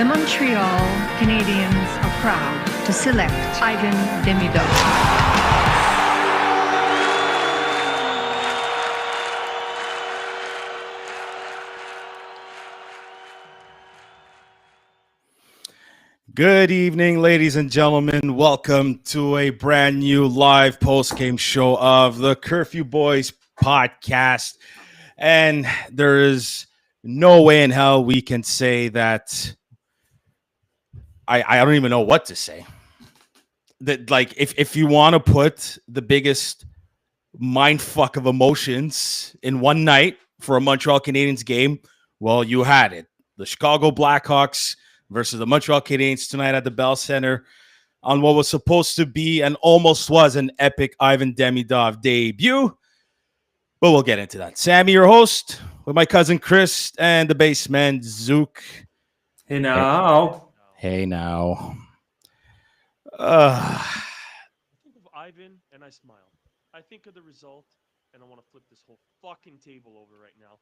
The Montreal Canadiens are proud to select Ivan Demidov. Good evening, ladies and gentlemen. Welcome to a brand new live post-game show of the Curfew Boys podcast. And there is no way in hell we can say that I don't even know what to say. That, like, if you want to put the biggest mind fuck of emotions in one night for a Montreal Canadiens game, well, you had it. The Chicago Blackhawks versus the Montreal Canadiens tonight at the Bell Center on what was supposed to be and almost was an epic Ivan Demidov debut. But we'll get into that. Sammy, your host, with my cousin Chris and the baseman Zook. Hey now. Hey now. I think of Ivan and I smile. I think of the result and I want to flip this whole fucking table over right now.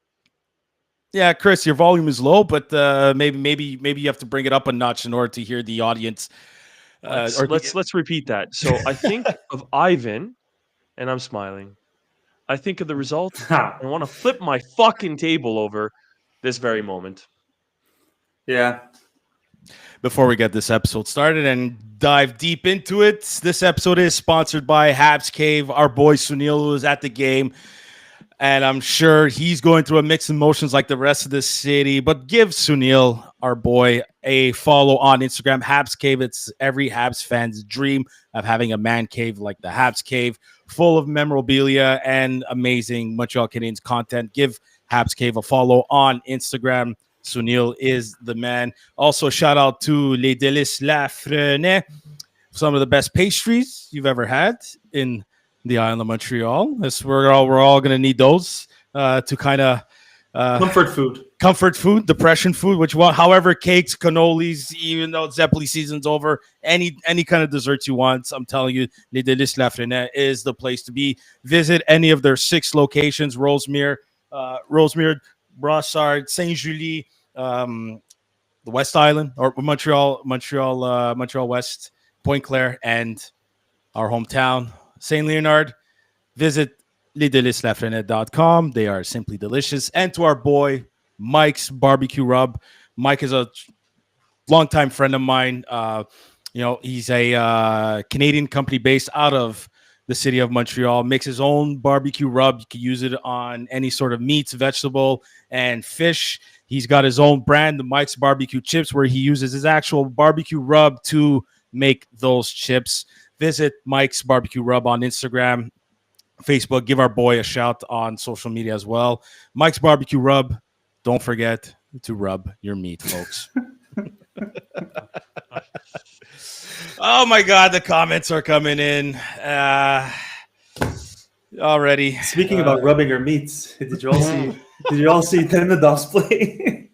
Yeah, Chris, your volume is low, but maybe you have to bring it up a notch in order to hear the audience. Let's repeat that. So I think of Ivan, and I'm smiling. I think of the result, and I want to flip my fucking table over this very moment. Yeah. Before we get this episode started and dive deep into it, this episode is sponsored by Habs Cave. Our boy Sunil, who is at the game. And I'm sure he's going through a mix of emotions like the rest of the city. But give Sunil, our boy, a follow on Instagram. Habs Cave. It's every Habs fan's dream of having a man cave like the Habs Cave, full of memorabilia and amazing Montreal Canadiens content. Give Habs Cave a follow on Instagram. Sunil is the man. Also, shout out to Les Délices La Frenais, some of the best pastries you've ever had in the island of Montreal. We're all going to need those to kind of comfort food, depression food, however, cakes, cannolis, even though Zeppeli season's over, any kind of desserts you want. I'm telling you, Les Délices La Frenais is the place to be. Visit any of their 6 locations: Rosemere, Brossard, Saint-Julie, the West Island, or Montreal West, Pointe-Claire, and our hometown, St. Leonard. Visit lesdeliceslafrenais.com. They are simply delicious. And to our boy, Mike's Barbecue Rub. Mike is a longtime friend of mine. He's a Canadian company based out of the city of Montreal. Makes his own barbecue rub. You can use it on any sort of meats, vegetable, and fish. He's got his own brand, the Mike's Barbecue Chips, where he uses his actual barbecue rub to make those chips. Visit Mike's Barbecue Rub on Instagram, Facebook. Give our boy a shout on social media as well. Mike's Barbecue Rub. Don't forget to rub your meat, folks. Oh, my God. The comments are coming in already. Speaking about rubbing your meats, did you all see Demidov's play?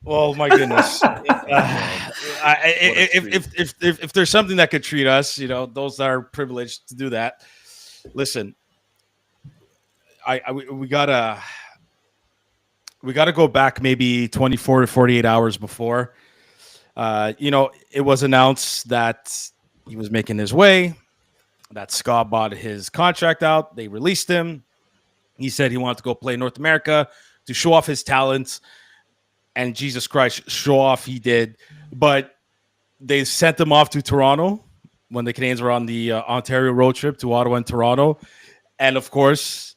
Oh my goodness! If there's something that could treat us, those that are privileged to do that. Listen, we gotta go back maybe 24 to 48 hours before. It was announced that he was making his way, that Scott bought his contract out. They released him. He said he wanted to go play North America to show off his talents. And Jesus Christ, show off he did. But they sent him off to Toronto when the Canadiens were on the Ontario road trip to Ottawa and Toronto. And, of course,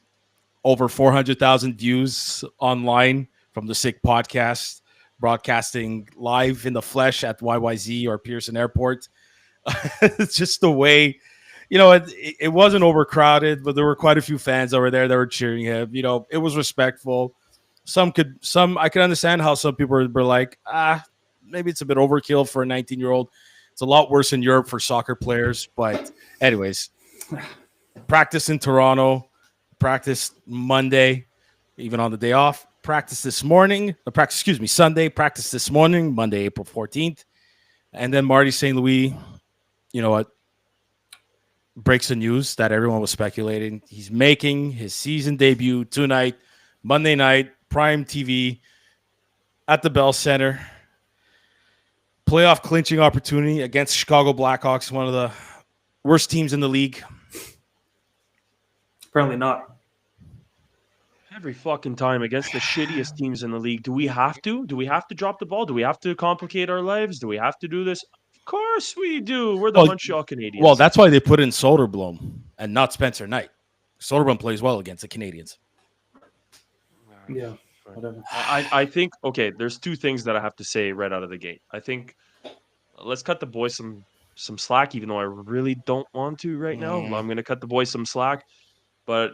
over 400,000 views online from the Sick podcast, broadcasting live in the flesh at YYZ or Pearson Airport. It's just the way, it wasn't overcrowded, but there were quite a few fans over there that were cheering him. It was respectful. I could understand how some people were like, maybe it's a bit overkill for a 19-year-old. It's a lot worse in Europe for soccer players. But anyways, practice in Toronto, practice Monday, even on the day off. Practice this morning, Sunday, practice this morning, Monday, April 14th. And then Marty St. Louis, breaks the news that everyone was speculating. He's making his season debut tonight, Monday night, Prime TV at the Bell Center. playoff clinching opportunity against Chicago Blackhawks, one of the worst teams in the league. Apparently not. Every fucking time against the shittiest teams in the league. Do we have to? Do we have to drop the ball? Do we have to complicate our lives? Do we have to do this? Of course we do. We're the Montreal Canadiens. Well, that's why they put in Soderblom and not Spencer Knight. Soderblom plays well against the Canadiens. Yeah, whatever. I think, okay, there's two things that I have to say right out of the gate. I think let's cut the boys some slack, even though I really don't want to right now. I'm going to cut the boys some slack. But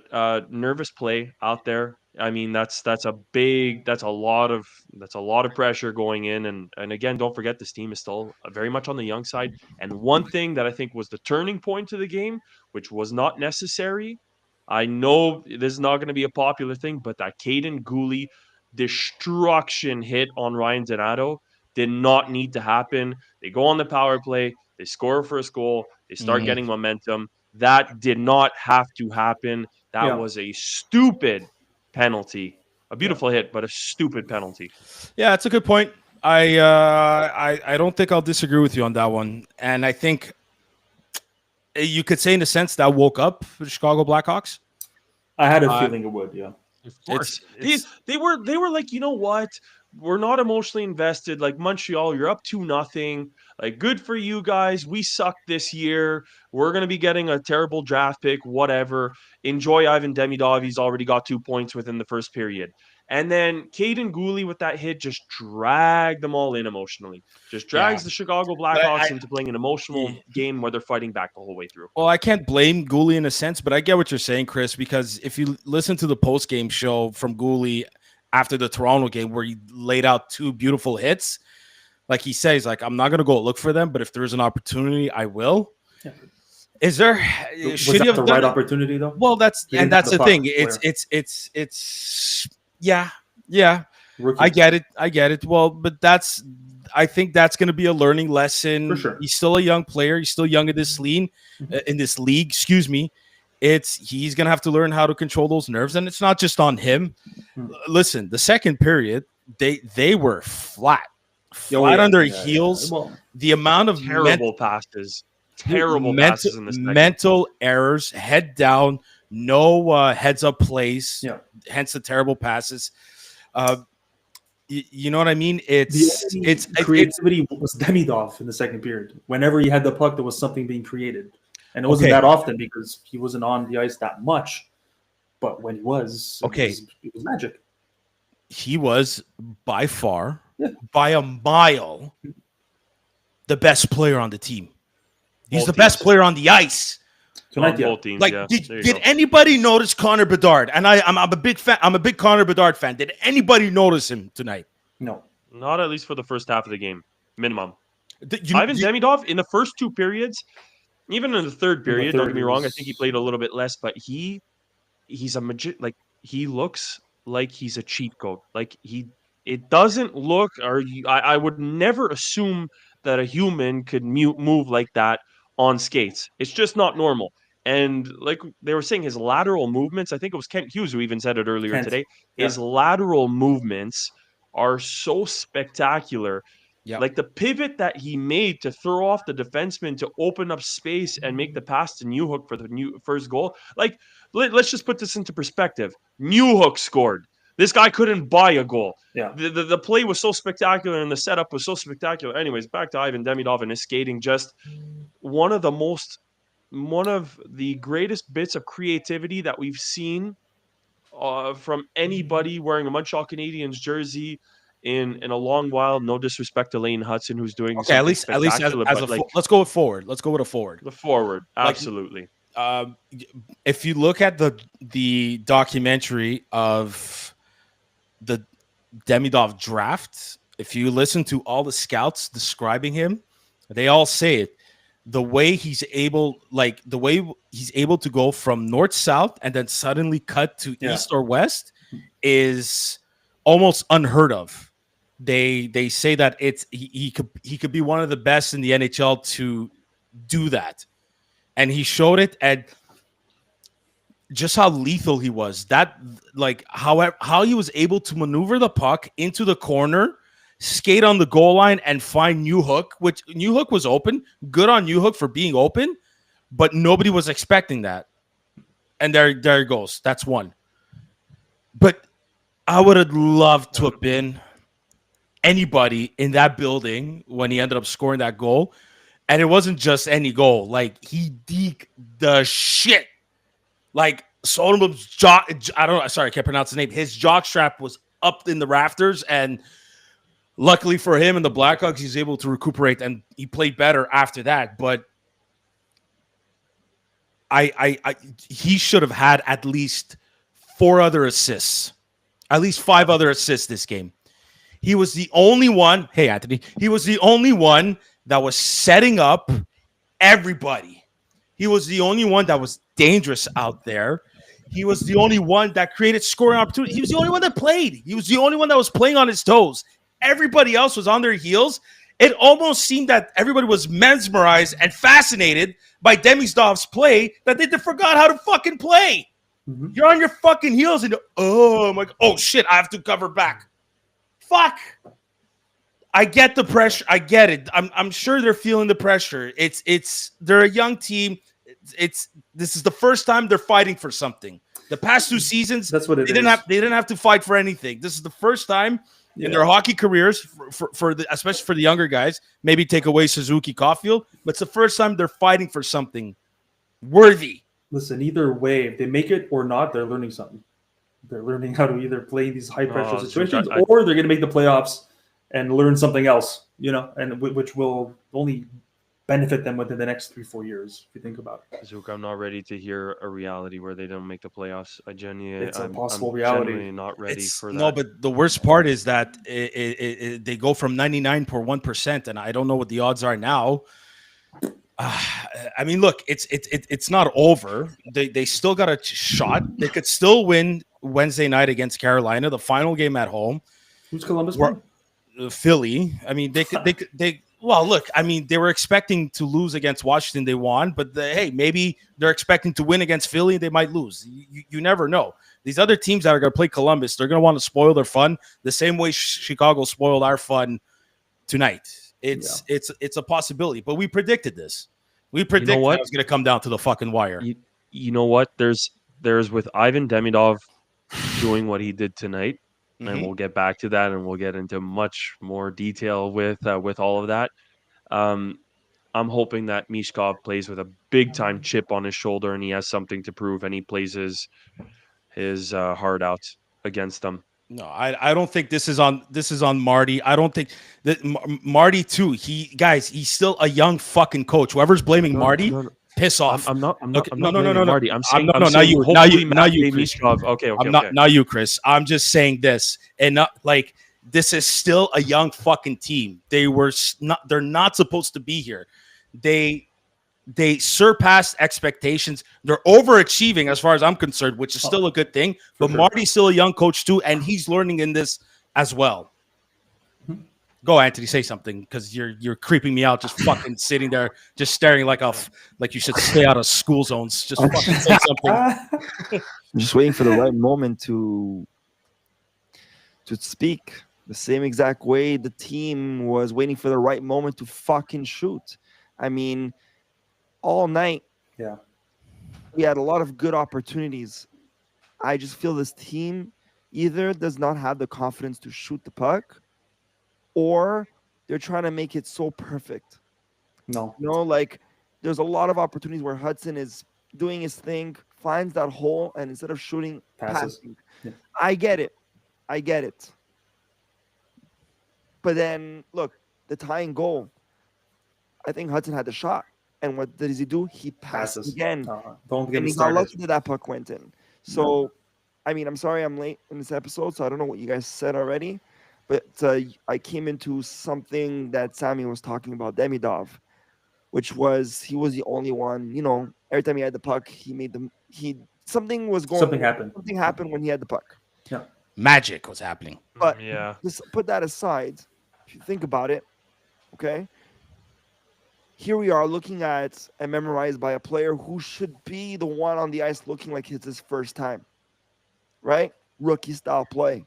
nervous play out there. I mean, that's a lot of pressure going in. And again, don't forget this team is still very much on the young side. And one thing that I think was the turning point to the game, which was not necessary. I know this is not going to be a popular thing, but that Caden Gooley destruction hit on Ryan Donato did not need to happen. They go on the power play, they score a first goal, they start getting momentum. That did not have to happen. That was a stupid penalty. A beautiful hit, but a stupid penalty. Yeah, that's a good point. I don't think I'll disagree with you on that one. And I think you could say in a sense that woke up the Chicago Blackhawks. I had a feeling it would, yeah. Of course. They were like, you know what? We're not emotionally invested. Like, Montreal, you're up 2-0. Like, good for you guys. We sucked this year. We're going to be getting a terrible draft pick, whatever. Enjoy Ivan Demidov. He's already got 2 points within the first period. And then Caden Gooley with that hit just dragged them all in emotionally. Just drags the Chicago Blackhawks into playing an emotional game where they're fighting back the whole way through. Well, I can't blame Gooley in a sense, but I get what you're saying, Chris, because if you listen to the post-game show from Gooley after the Toronto game where he laid out 2 beautiful hits, like he says, like, I'm not going to go look for them, but if there's an opportunity, I will. Yeah. Is there? Was that the right opportunity, though? Well, that's the thing. It's yeah. Rookies. I get it. Well, but I think that's going to be a learning lesson. For sure. He's still a young player. He's still young in this league. Excuse me. He's going to have to learn how to control those nerves, and it's not just on him. Listen, the second period, they were flat on their heels. Well, the amount of terrible passes in this mental errors, head down, no heads up plays. Yeah. Hence the terrible passes. You know what I mean? Creativity was Demidov in the second period. Whenever he had the puck, there was something being created. And it wasn't that often because he wasn't on the ice that much. But when he was, it was magic. He was by far, by a mile, the best player on the team. He's the best player on the ice. Tonight, both teams, like, did anybody notice Connor Bedard? And I'm a big fan. I'm a big Connor Bedard fan. Did anybody notice him tonight? No, not at least for the first half of the game, minimum. Ivan Demidov in the first 2 periods, even in the third period. Don't get me wrong. I think he played a little bit less, but he's a Like, he looks like he's a cheat code. Like, it doesn't look. I would never assume that a human could move like that on skates. It's just not normal. And like they were saying, his lateral movements, I think it was Kent Hughes who even said it earlier today, his lateral movements are so spectacular. Yep. Like the pivot that he made to throw off the defenseman to open up space and make the pass to Newhook for the first goal. Like, let's just put this into perspective. Newhook scored. This guy couldn't buy a goal. Yeah. The play was so spectacular and the setup was so spectacular. Anyways, back to Ivan Demidov and his skating. Just one of the greatest bits of creativity that we've seen from anybody wearing a Montreal Canadiens jersey in a long while. No disrespect to Lane Hudson, who's doing at least let's go with forward. Let's go with a forward. The forward, absolutely. If you look at the documentary of the Demidov draft, if you listen to all the scouts describing him, they all say it. The way he's able to go from north south and then suddenly cut to east or west is almost unheard of. They say that he could be one of the best in the NHL to do that, and he showed it. And just how lethal he was. That, like, how he was able to maneuver the puck into the corner, skate on the goal line and find Newhook, which Newhook was open. Good on Newhook for being open, but nobody was expecting that. And there it goes. That's one. But I would have loved to have been anybody in that building when he ended up scoring that goal. And it wasn't just any goal. Like, he deked the shit. Like, Soderblom's jaw, I can't pronounce his name. His jockstrap was up in the rafters, and luckily for him and the Blackhawks, he's able to recuperate, and he played better after that. But he should have had at least 4 other assists, at least 5 other assists this game. He was the only one. Hey, Anthony, he was the only one that was setting up everybody. He was the only one that was dangerous out there. He was the only one that created scoring opportunity. He was the only one that played. He was the only one that was playing on his toes. Everybody else was on their heels. It almost seemed that everybody was mesmerized and fascinated by Demidov's play that they forgot how to fucking play. Mm-hmm. You're on your fucking heels and oh shit, I have to cover back. Fuck. I get the pressure. I get it. I'm sure they're feeling the pressure. They're a young team. This is the first time they're fighting for something. The past 2 seasons, that's what they didn't have to fight for anything. This is the first time in their hockey careers, especially for the younger guys. Maybe take away Suzuki, Caulfield, but it's the first time they're fighting for something worthy. Listen, either way, if they make it or not, they're learning something. They're learning how to either play these high pressure situations, or they're going to make the playoffs and learn something else. And which will only benefit them within the next 3-4 years, if you think about it. Zook, I'm not ready to hear a reality where they don't make the playoffs. It's a possible reality. Genuinely not ready for that. No, but the worst part is that they go from 99.1%, and I don't know what the odds are now. I mean, look, it's not over. They still got a shot. They could still win Wednesday night against Carolina, the final game at home. Who's Columbus playing? Philly. I mean, they well, look, I mean, they were expecting to lose against Washington. They won, but hey, maybe they're expecting to win against Philly. They might lose. You never know. These other teams that are going to play Columbus, they're going to want to spoil their fun the same way Chicago spoiled our fun tonight. It's a possibility, but we predicted this. We predicted it was going to come down to the fucking wire. You know what? There's with Ivan Demidov doing what he did tonight. And we'll get back to that, and we'll get into much more detail with all of that. I'm hoping that Mishkov plays with a big-time chip on his shoulder, and he has something to prove, and he plays his heart out against them. No, I don't think this is on Marty. I don't think that Marty too. He's still a young fucking coach. Whoever's blaming Marty. Piss off! I'm not no, Marty. I'm saying now you, Chris. Okay. Now you, Chris. I'm just saying this, and not like this is still a young fucking team. They're not supposed to be here. They surpassed expectations. They're overachieving as far as I'm concerned, which is still a good thing. But Marty's still a young coach too, and he's learning in this as well. Go, Anthony, say something, because you're creeping me out just fucking sitting there, just staring like you should stay out of school zones. Just fucking say something. I'm just waiting for the right moment to speak. The same exact way the team was waiting for the right moment to fucking shoot. I mean, all night, we had a lot of good opportunities. I just feel this team either does not have the confidence to shoot the puck, or they're trying to make it so perfect. No. Like there's a lot of opportunities where Hudson is doing his thing, finds that hole, and instead of shooting, passing. Yeah. I get it. But then, look, the tying goal, I think Hudson had the shot. And what does he do? He passes again. Don't get me started. And he got lucky that puck went in. So, I mean, I'm sorry I'm late in this episode, so I don't know what you guys said already. But I came into something that Sammy was talking about, Demidov, which was he was the only one. Every time he had the puck, something happened when he had the puck. Yeah, magic was happening. But just put that aside. If you think about it, okay. Here we are looking at and memorized by a player who should be the one on the ice looking like it's his first time, right? Rookie style play.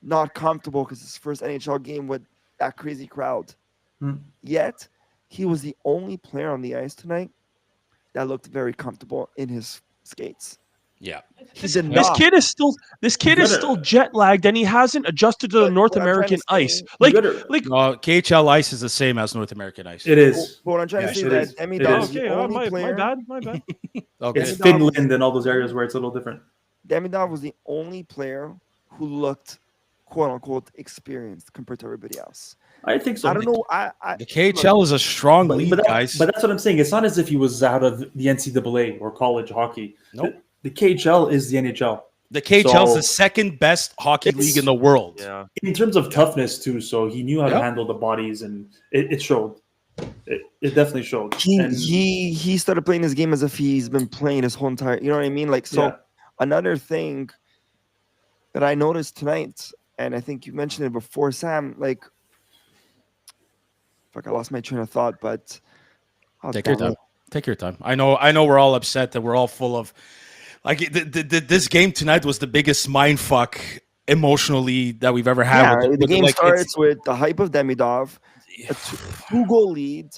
not comfortable because it's his first NHL game with that crazy crowd. Yet, he was the only player on the ice tonight that looked very comfortable in his skates. Yeah. This kid is still jet lagged, and he hasn't adjusted to the North American ice. KHL ice is the same as North American ice. It is. But what I'm trying to say is that Demidov is the only player. My bad. Okay. It's Finland and all those areas where it's a little different. Demidov was the only player who looked "quote unquote" experienced compared to everybody else. I think so. I don't know. The KHL is a strong league, guys. But that's what I'm saying. It's not as if he was out of the NCAA or college hockey. Nope. The KHL is the NHL. The KHL is the second best hockey league in the world. Yeah. In terms of toughness, too. So he knew how to handle the bodies, and it showed. It definitely showed. He started playing this game as if he's been playing his whole entire. You know what I mean? Another thing that I noticed tonight, and I think you mentioned it before, Sam. I lost my train of thought, but take your time. Take your time. I know. We're all upset that we're all full of. This game tonight was the biggest mindfuck emotionally that we've ever had. The game starts with the hype of Demidov, a 2-goal lead.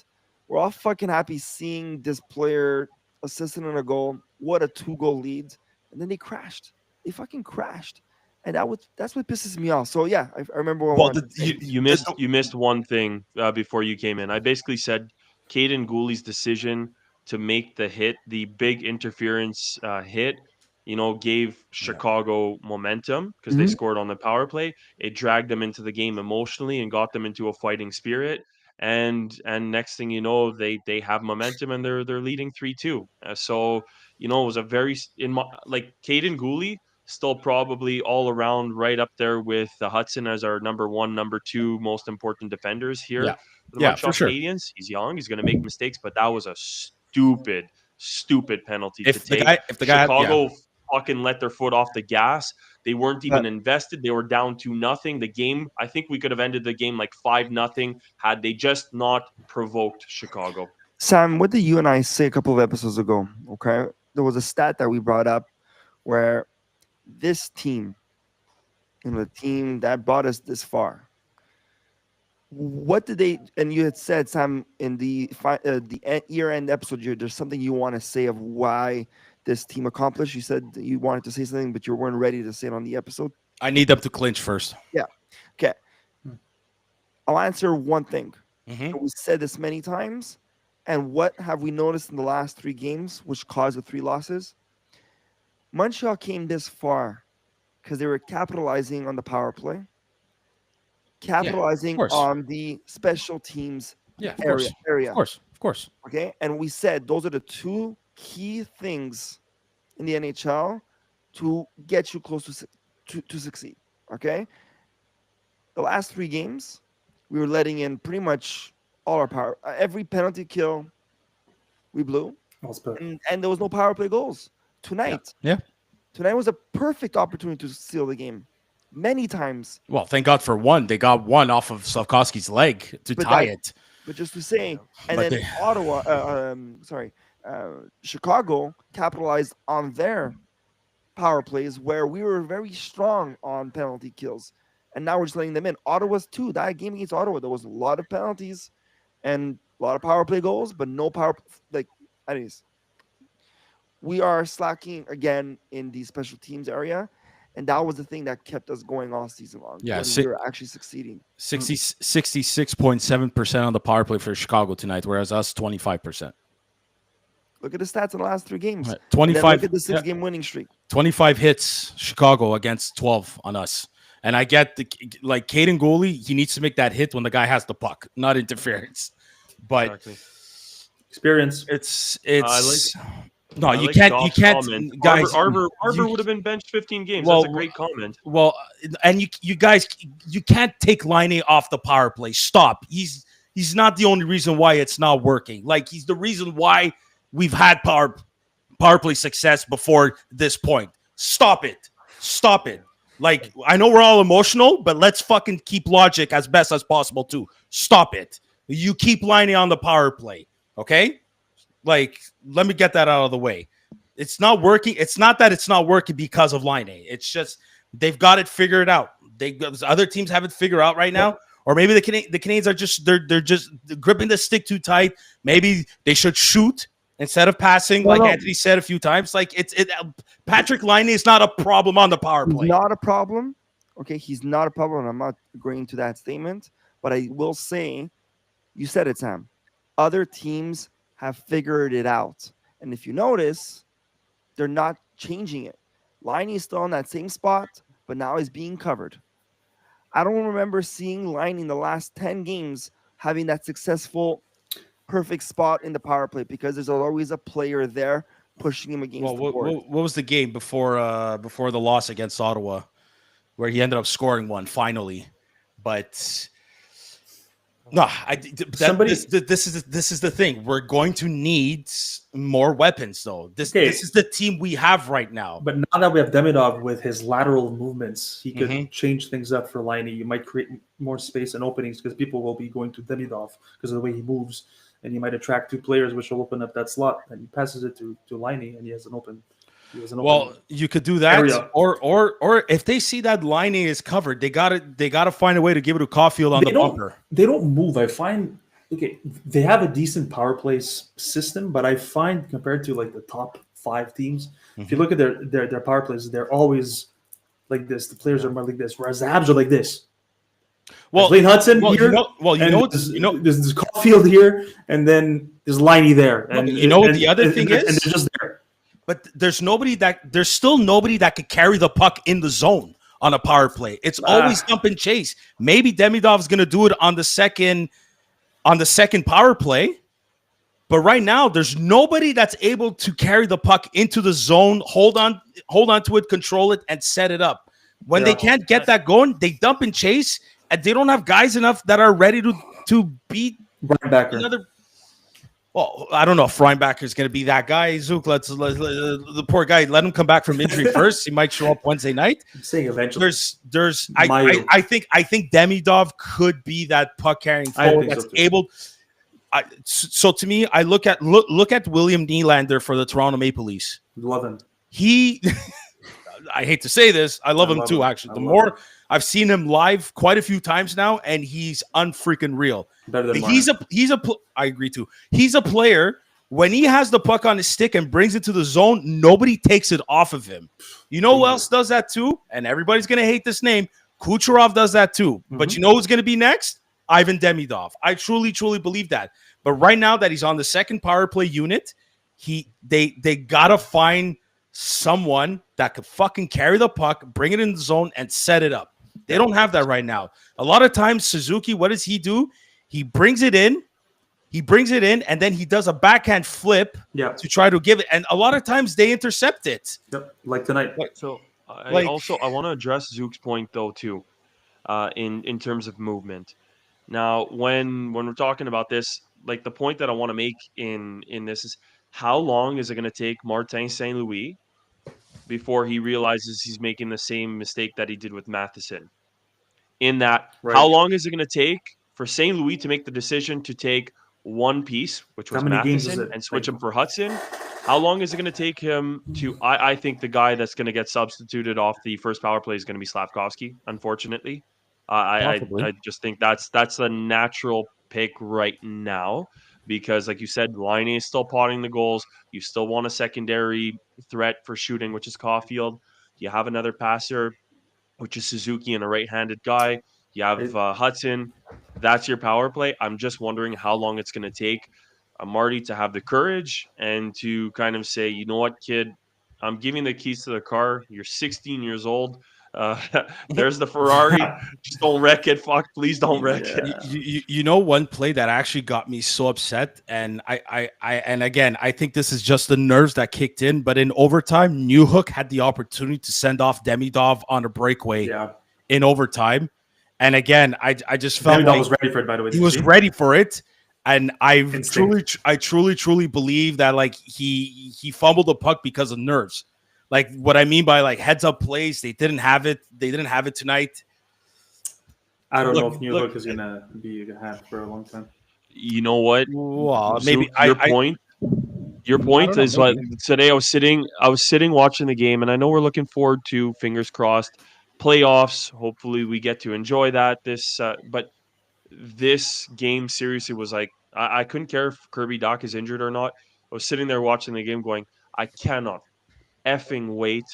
We're all fucking happy seeing this player assisting on a goal. What a 2-goal lead. And then they crashed. They fucking crashed. And that's what pisses me off. So, yeah, I remember. You missed one thing before you came in. I basically said Caden Gooley's decision to make the big interference hit, gave Chicago momentum because they scored on the power play. It dragged them into the game emotionally and got them into a fighting spirit. And next thing you know, they have momentum and they're leading 3-2. So it was a very Caden Gooley still probably all around right up there with Hudson as our number 1, number 2 most important defenders here. Yeah. For the Montreal Canadiens. He's young. He's going to make mistakes, but that was a stupid penalty to take. Chicago fucking let their foot off the gas. They weren't even invested. They were down 2-0. The game, I think we could have ended the game 5-0 had they just not provoked Chicago. Sam, what did you and I say a couple of episodes ago? Okay, there was a stat that we brought up where this team, the team that brought us this far, what did they? And you had said, Sam, in the year-end episode, there's something you want to say of why this team accomplished. You said that you wanted to say something, but you weren't ready to say it on the episode. I need them to clinch first. Yeah. Okay. I'll answer one thing. We said this many times, and what have we noticed in the last 3 games, which caused the 3 losses? Montreal came this far because they were capitalizing on the power play, capitalizing on the special teams area. Of course. Okay, and we said those are the 2 key things in the NHL to get you close to succeed. Okay, the last 3 games, we were letting in pretty much all our power. Every penalty kill we blew, and there was no power play goals tonight. Yeah. Tonight was a perfect opportunity to steal the game. Many times. Well, thank God for one. They got one off of Slavkovsky's leg to tie it. But just to say, and then Chicago capitalized on their power plays where we were very strong on penalty kills. And now we're just letting them in. Ottawa's too. That game against Ottawa, there was a lot of penalties and a lot of power play goals, but no power. Anyways, we are slacking again in the special teams area. And that was the thing that kept us going all season long. Yeah, we were actually succeeding. 66.7% on the power play for Chicago tonight, whereas us 25%. Look at the stats in the last 3 games. 25. Look at the 6-game winning streak. 25 hits Chicago against 12 on us. And I get Caden Gooley, he needs to make that hit when the guy has the puck, not interference. But experience. It's no, you can't. Guys, Arbor would have been benched 15 games. That's a great comment. Well, and you guys, you can't take Laine off the power play. Stop. He's not the only reason why it's not working. He's the reason why we've had power play success before this point. Stop it. I know we're all emotional, but let's fucking keep logic as best as possible too. Stop it. You keep Laine on the power play, okay? Let me get that out of the way. It's not working. It's not that it's not working because of Laine. It's just they've got it figured out. Other teams haven't figured out right now, or maybe the Canadiens are just they're just gripping the stick too tight. Maybe they should shoot instead of passing, Anthony said a few times. Like Patrick Laine is not a problem on the power play. He's not a problem. Okay, he's not a problem. I'm not agreeing to that statement, but I will say, you said it, Sam. Other teams have figured it out, and if you notice, they're not changing it. Laine is still in that same spot, but now he's being covered. I don't remember seeing Laine in the last 10 games having that successful, perfect spot in the power play because there's always a player there pushing him against the board. What was the game before the loss against Ottawa, where he ended up scoring one finally? But no, this is the thing. We're going to need more weapons, though. This is the team we have right now. But now that we have Demidov with his lateral movements, he could change things up for Laine. You might create more space and openings because people will be going to Demidov because of the way he moves, and you might attract two players, which will open up that slot. And he passes it to Laine, and he has an open. You could do that, area. or if they see that Laine is covered, they gotta find a way to give it to Caulfield on the bumper. They don't move. I find they have a decent power play system, but I find compared to like the top 5 teams, if you look at their power plays, they're always like this. The players are more like this, whereas the Habs are like this. Well, Blaine Hudson here. There's Caulfield here, and then there's Laine there. And the other thing is, and they're just there. But there's still nobody that could carry the puck in the zone on a power play. It's always dump and chase. Maybe Demidov's going to do it on the second power play. But right now, there's nobody that's able to carry the puck into the zone, hold on to it, control it, and set it up. When they can't get that going, they dump and chase, and they don't have guys enough that are ready to beat another. Well, I don't know if Reinbacher is going to be that guy. Zook, let's the poor guy. Let him come back from injury first. He might show up Wednesday night. I'm saying eventually. I think Demidov could be that puck carrying forward that's able. So to me, I look at William Nylander for the Toronto Maple Leafs. Love him. I hate to say this, I love him too. Actually, the more I've seen him live quite a few times now, and he's unfreaking real. Better than I agree too. He's a player. When he has the puck on his stick and brings it to the zone, nobody takes it off of him. You know who else does that too? And everybody's gonna hate this name. Kucherov does that too. But you know who's gonna be next? Ivan Demidov. I truly believe that. But right now that he's on the second power play unit, they gotta find someone that could fucking carry the puck, bring it in the zone, and set it up. They don't have that right now. A lot of times, Suzuki, what does he do? He brings it in, and then he does a backhand flip to try to give it. And a lot of times they intercept it. Yep, like tonight. I want to address Zook's point though too, in terms of movement. Now, when we're talking about this, like the point that I want to make in this is how long is it going to take Martin St. Louis before he realizes he's making the same mistake that he did with Matheson? In that, how long is it going to take for St. Louis to make the decision to take one piece, which was Matheson, and switch him for Hudson? How long is it going to take him to? I think the guy that's going to get substituted off the first power play is going to be Slavkovsky. Unfortunately, I just think that's the natural pick right now because, like you said, Laine is still potting the goals. You still want a secondary threat for shooting, which is Caulfield. You have another passer, which is Suzuki, and a right-handed guy. You have Hudson. That's your power play. I'm just wondering how long it's going to take Marty to have the courage and to kind of say, you know what, kid, I'm giving the keys to the car. You're 16 years old. There's the Ferrari. Just don't wreck it. Fuck, please don't wreck it. You know, one play that actually got me so upset, and I think this is just the nerves that kicked in. But in overtime, Newhook had the opportunity to send off Demidov on a breakaway in overtime. And again, I just felt Demidov was ready for it. By the way, he was ready for it, and I truly believe that like he fumbled the puck because of nerves. Like what I mean by like heads up plays, they didn't have it. They didn't have it tonight. I don't know if Newhook is gonna be a hat for a long time. You know what? Well, maybe Your point is like today I was sitting watching the game, and I know we're looking forward to, fingers crossed, playoffs. Hopefully, we get to enjoy that. But this game seriously was like I couldn't care if Kirby Dach is injured or not. I was sitting there watching the game, going, I cannot effing wait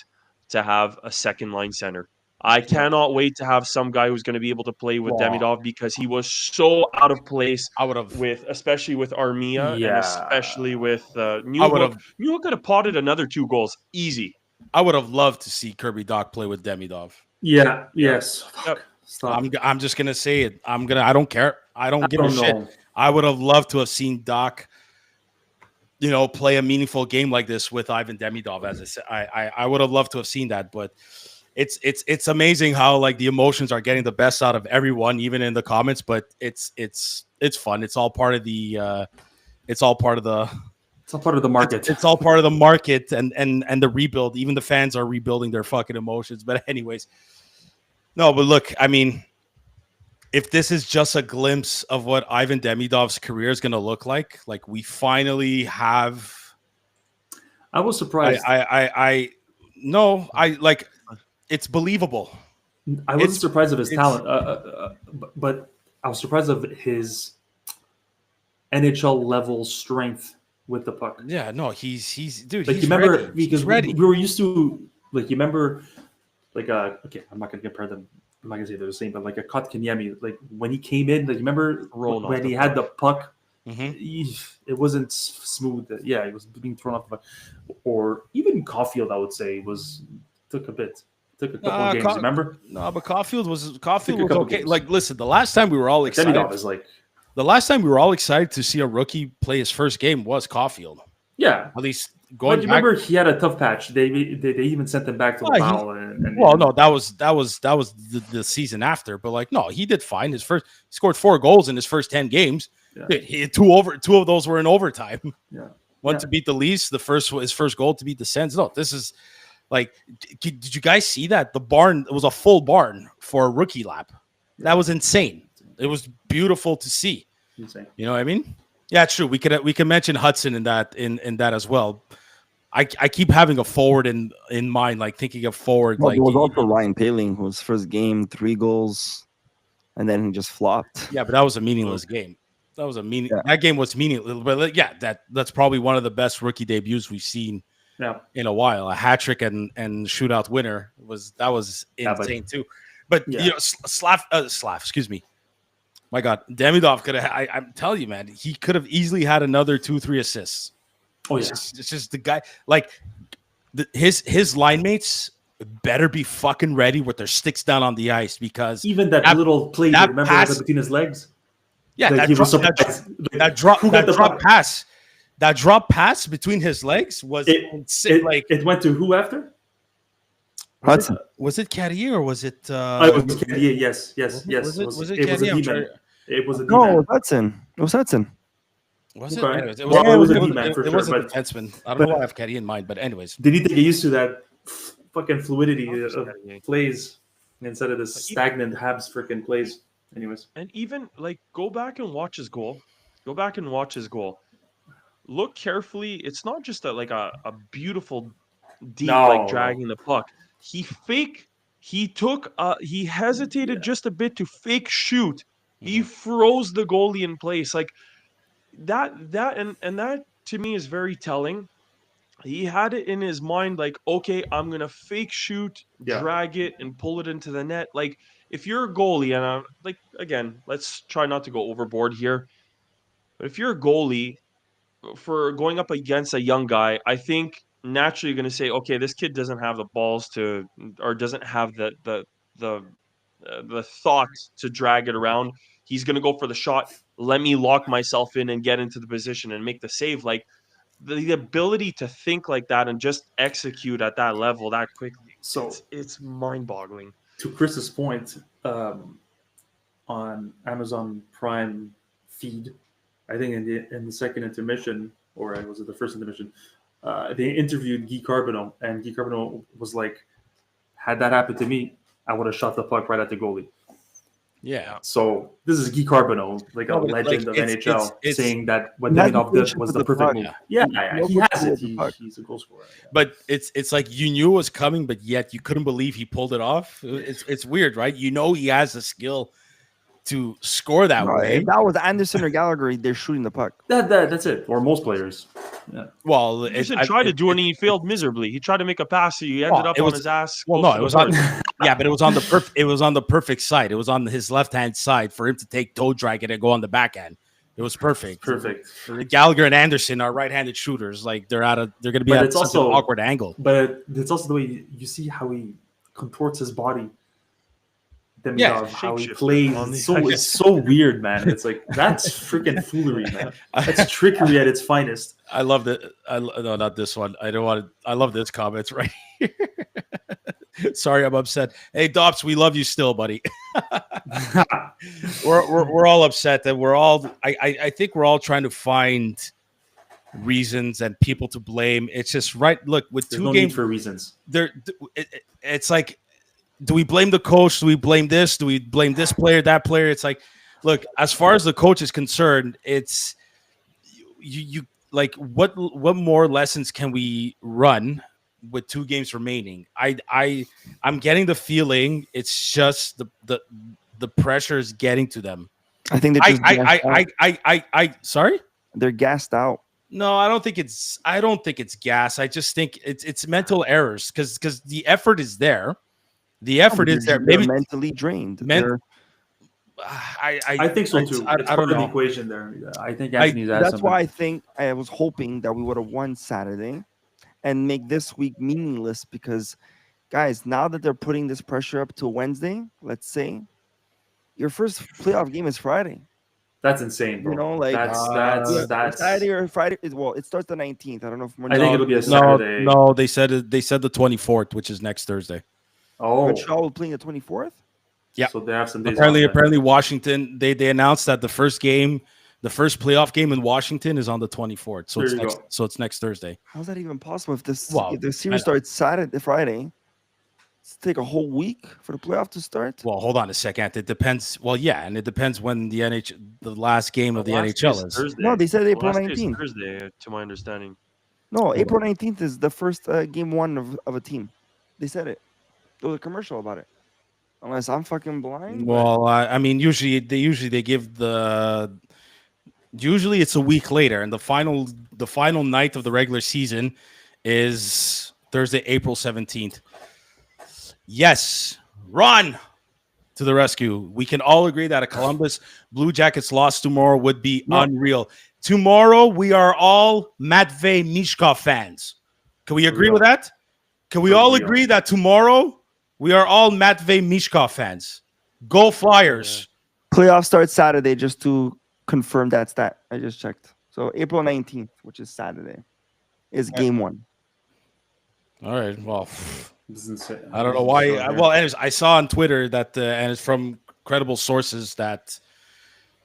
to have a second line center. I cannot wait to have some guy who's going to be able to play with Demidov, because he was so out of place. I would have, especially with Armia, and especially with I would have. Newhook could have potted another 2 goals easy. I would have loved to see Kirby Dach play with Demidov. Yeah. Yes. Yep. Stop. I'm just gonna say it. I don't care. I don't give a shit. I would have loved to have seen Dach, play a meaningful game like this with Ivan Demidov. As I said, I would have loved to have seen that, but it's amazing how like the emotions are getting the best out of everyone, even in the comments. But it's fun. It's all part of the. It's all part of the. It's all part of the market. It's all part of the market and the rebuild. Even the fans are rebuilding their fucking emotions. But anyways, no. But look, I mean, if this is just a glimpse of what Ivan Demidov's career is going to look like we finally have. I was surprised. It's believable. I wasn't surprised of his talent, but I was surprised of his NHL level strength with the puck. Yeah, no, he's dude. Like, he's you remember, ready. because he's ready. we were used to, like, you remember, like, okay, I'm not gonna compare them. I'm not gonna say they're the same, but like a Kotkaniemi, like when he came in, like, you remember when he had the puck, it wasn't smooth. Yeah, it was being thrown off the puck. Or even Caulfield, I would say, took a couple of games. Remember? No, but Caulfield was okay. Games. Like, listen, the last time we were all excited. The last time we were all excited to see a rookie play his first game was Caulfield. Yeah, at least going. But you remember he had a tough patch. They even sent him back to the foul. No, that was the season after. But like, no, he did fine. He scored 4 goals in his first 10 games. Yeah. He had 2 of those were in overtime. Yeah, one to beat the Leafs. His first goal to beat the Sens. No, this is like, did you guys see that? The barn, it was a full barn for a rookie lap. That was insane. It was beautiful to see. Insane. You know what I mean? Yeah, true. We could mention Hudson in that as well. I keep having a forward in mind, like thinking of forward. Well, there was also Ryan Poehling, whose first game 3 goals, and then he just flopped. Yeah, but that was a meaningless game. That game was meaningless. But yeah, that's probably one of the best rookie debuts we've seen in a while. A hat trick and shootout winner was insane too. But Slav, excuse me. My God, Demidov could have. I'm telling you, man, he could have easily had another 2-3 assists. Oh yeah, it's just the guy. Like his line mates better be fucking ready with their sticks down on the ice, because even that little play, remember pass, between his legs. Yeah, that drop pass between his legs was insane. It went to who after? Hudson. Was it Carrier or was it? It was Carrier. Yes. Was it Carrier? It was a no, it was Hudson. It was Hudson. Was it? Okay. Anyways, it was a D-man for sure. It wasn't a defenseman. I don't know why I have Carrier in mind, but anyways. They need to get used to that fucking fluidity of plays instead of this stagnant Habs freaking plays. Anyways. And even like go back and watch his goal. Look carefully. It's not just a beautiful deep dragging the puck. He hesitated just a bit to fake shoot. He froze the goalie in place. Like that to me is very telling. He had it in his mind, like, okay, I'm gonna fake shoot, drag it, and pull it into the net. Like, if you're a goalie, and again, let's try not to go overboard here, but if you're a goalie for going up against a young guy, I think naturally you're going to say, okay, this kid doesn't have the balls to, or doesn't have the thought to drag it around. He's going to go for the shot. Let me lock myself in and get into the position and make the save. Like the ability to think like that and just execute at that level that quickly. So it's mind-boggling. To Chris's point, on Amazon Prime feed, I think in the second intermission, or was it the first intermission? They interviewed Guy Carbonneau, and Guy Carbonneau was like, had that happened to me, I would have shot the puck right at the goalie. Yeah. So this is Guy Carbonneau, like a legend of NHL, saying that what Demidov did was the perfect move. Yeah, he has it. He's a goal scorer. Yeah. But it's like you knew it was coming, but yet you couldn't believe he pulled it off. It's weird, right? You know he has the skill to score that way. If that was Anderson or Gallagher, they're shooting the puck. That's it. Or most players. Yeah. Well, he didn't try to do it, and he failed miserably. He tried to make a pass, he ended up on his ass. Well, no, it was on. Yeah, but it was on the it was on the perfect side. It was on his left hand side for him to take toe drag it and go on the backhand. It was perfect. Gallagher and Anderson are right-handed shooters. Like they're going to be at such an awkward angle. But it's also the way you see how he contorts his body. Demidov, how he plays. It's so weird, man. It's like that's freaking foolery, man. That's trickery at its finest. I love it. No, not this one. I don't want to. I love this comment right here. Sorry, I'm upset. Hey, Dops, we love you still, buddy. we're all upset that we're all. I think we're all trying to find reasons and people to blame. It's just right. Look, with There's two no games need for reasons. It's like. Do we blame the coach? Do we blame this? Do we blame this player, that player? It's like, look, as far as the coach is concerned, it's you like what more lessons can we run with 2 games remaining? I'm getting the feeling it's just the pressure is getting to them. I think I sorry? They're gassed out. No, I don't think it's gas. I just think it's mental errors because the effort is there. The effort is there. Maybe mentally drained. I think so too. I don't know the equation there. I think Anthony's. That's why I think I was hoping that we would have won Saturday, and make this week meaningless. Because, guys, now that they're putting this pressure up to Wednesday, let's say, your first playoff game is Friday. That's insane, bro. You know, like that's Saturday or Friday. Well, it starts the 19th. I don't know if I think it'll be a Saturday. No, they said the 24th, which is next Thursday. Oh, Montreal will play the 24th. Yeah, so they have some days. Apparently, Washington. They announced that the first playoff game in Washington is on the 24th. So it's next Thursday. How's that even possible? If the series starts Friday, it's take a whole week for the playoff to start. Well, hold on a second. It depends. Well, yeah, and it depends when the last game of the NHL is. Thursday. No, they said April 19th. Thursday, to my understanding. No, April 19th is the first game 1 of a team. They said it. There was a commercial about it. Unless I'm fucking blind. Well, I mean, usually they give usually it's a week later, and the final night of the regular season is Thursday, April 17th. Yes, Ron to the rescue. We can all agree that a Columbus Blue Jackets loss tomorrow would be unreal. Tomorrow, we are all Matvei Michkov fans. Can we agree with that? Can we all agree that tomorrow we are all Matvei Michkov fans? Go Flyers. Playoff starts Saturday, just to confirm that stat. I just checked. So April 19th, which is Saturday, is game 1. All right. Well, I don't know why. Anyways, I saw on Twitter that, and it's from credible sources, that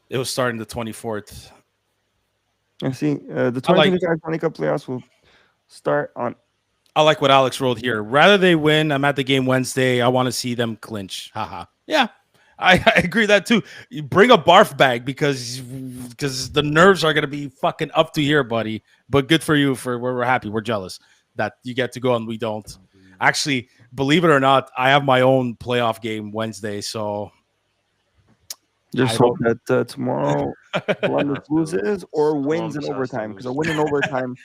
it was starting the 24th. I see. The 2025 Stanley Cup playoffs will start on. I like what Alex wrote here. Rather they win, I'm at the game Wednesday. I want to see them clinch. Haha. Yeah, I agree with that too. You bring a barf bag because the nerves are gonna be fucking up to here, buddy. But good for you. We're happy. We're jealous that you get to go and we don't. Actually, believe it or not, I have my own playoff game Wednesday. So just hope that tomorrow Columbus loses or wins in overtime. Because a win in overtime.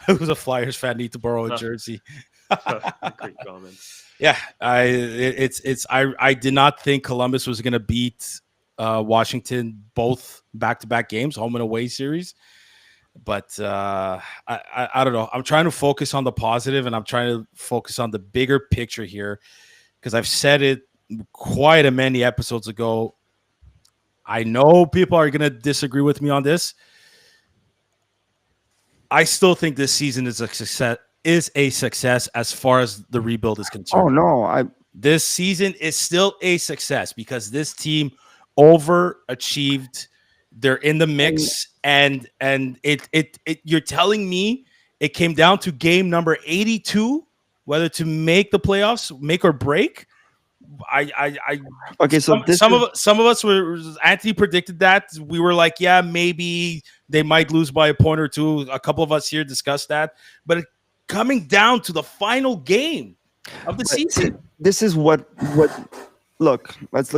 Who's a Flyers fan need to borrow a jersey? Great comment. Yeah, I did not think Columbus was going to beat Washington both back-to-back games, home and away series. But I don't know. I'm trying to focus on the positive, and I'm trying to focus on the bigger picture here, because I've said it quite a many episodes ago. I know people are going to disagree with me on this. I still think this season is a success as far as the rebuild is concerned. Oh no, this season is still a success because this team overachieved. They're in the mix, and it you're telling me it came down to game number 82 whether to make the playoffs, make or break. Okay, so some of us were. Anthony predicted that. We were like, yeah, maybe they might lose by a point or two. A couple of us here discussed that, but coming down to the final game of the season, this is what. Look, let's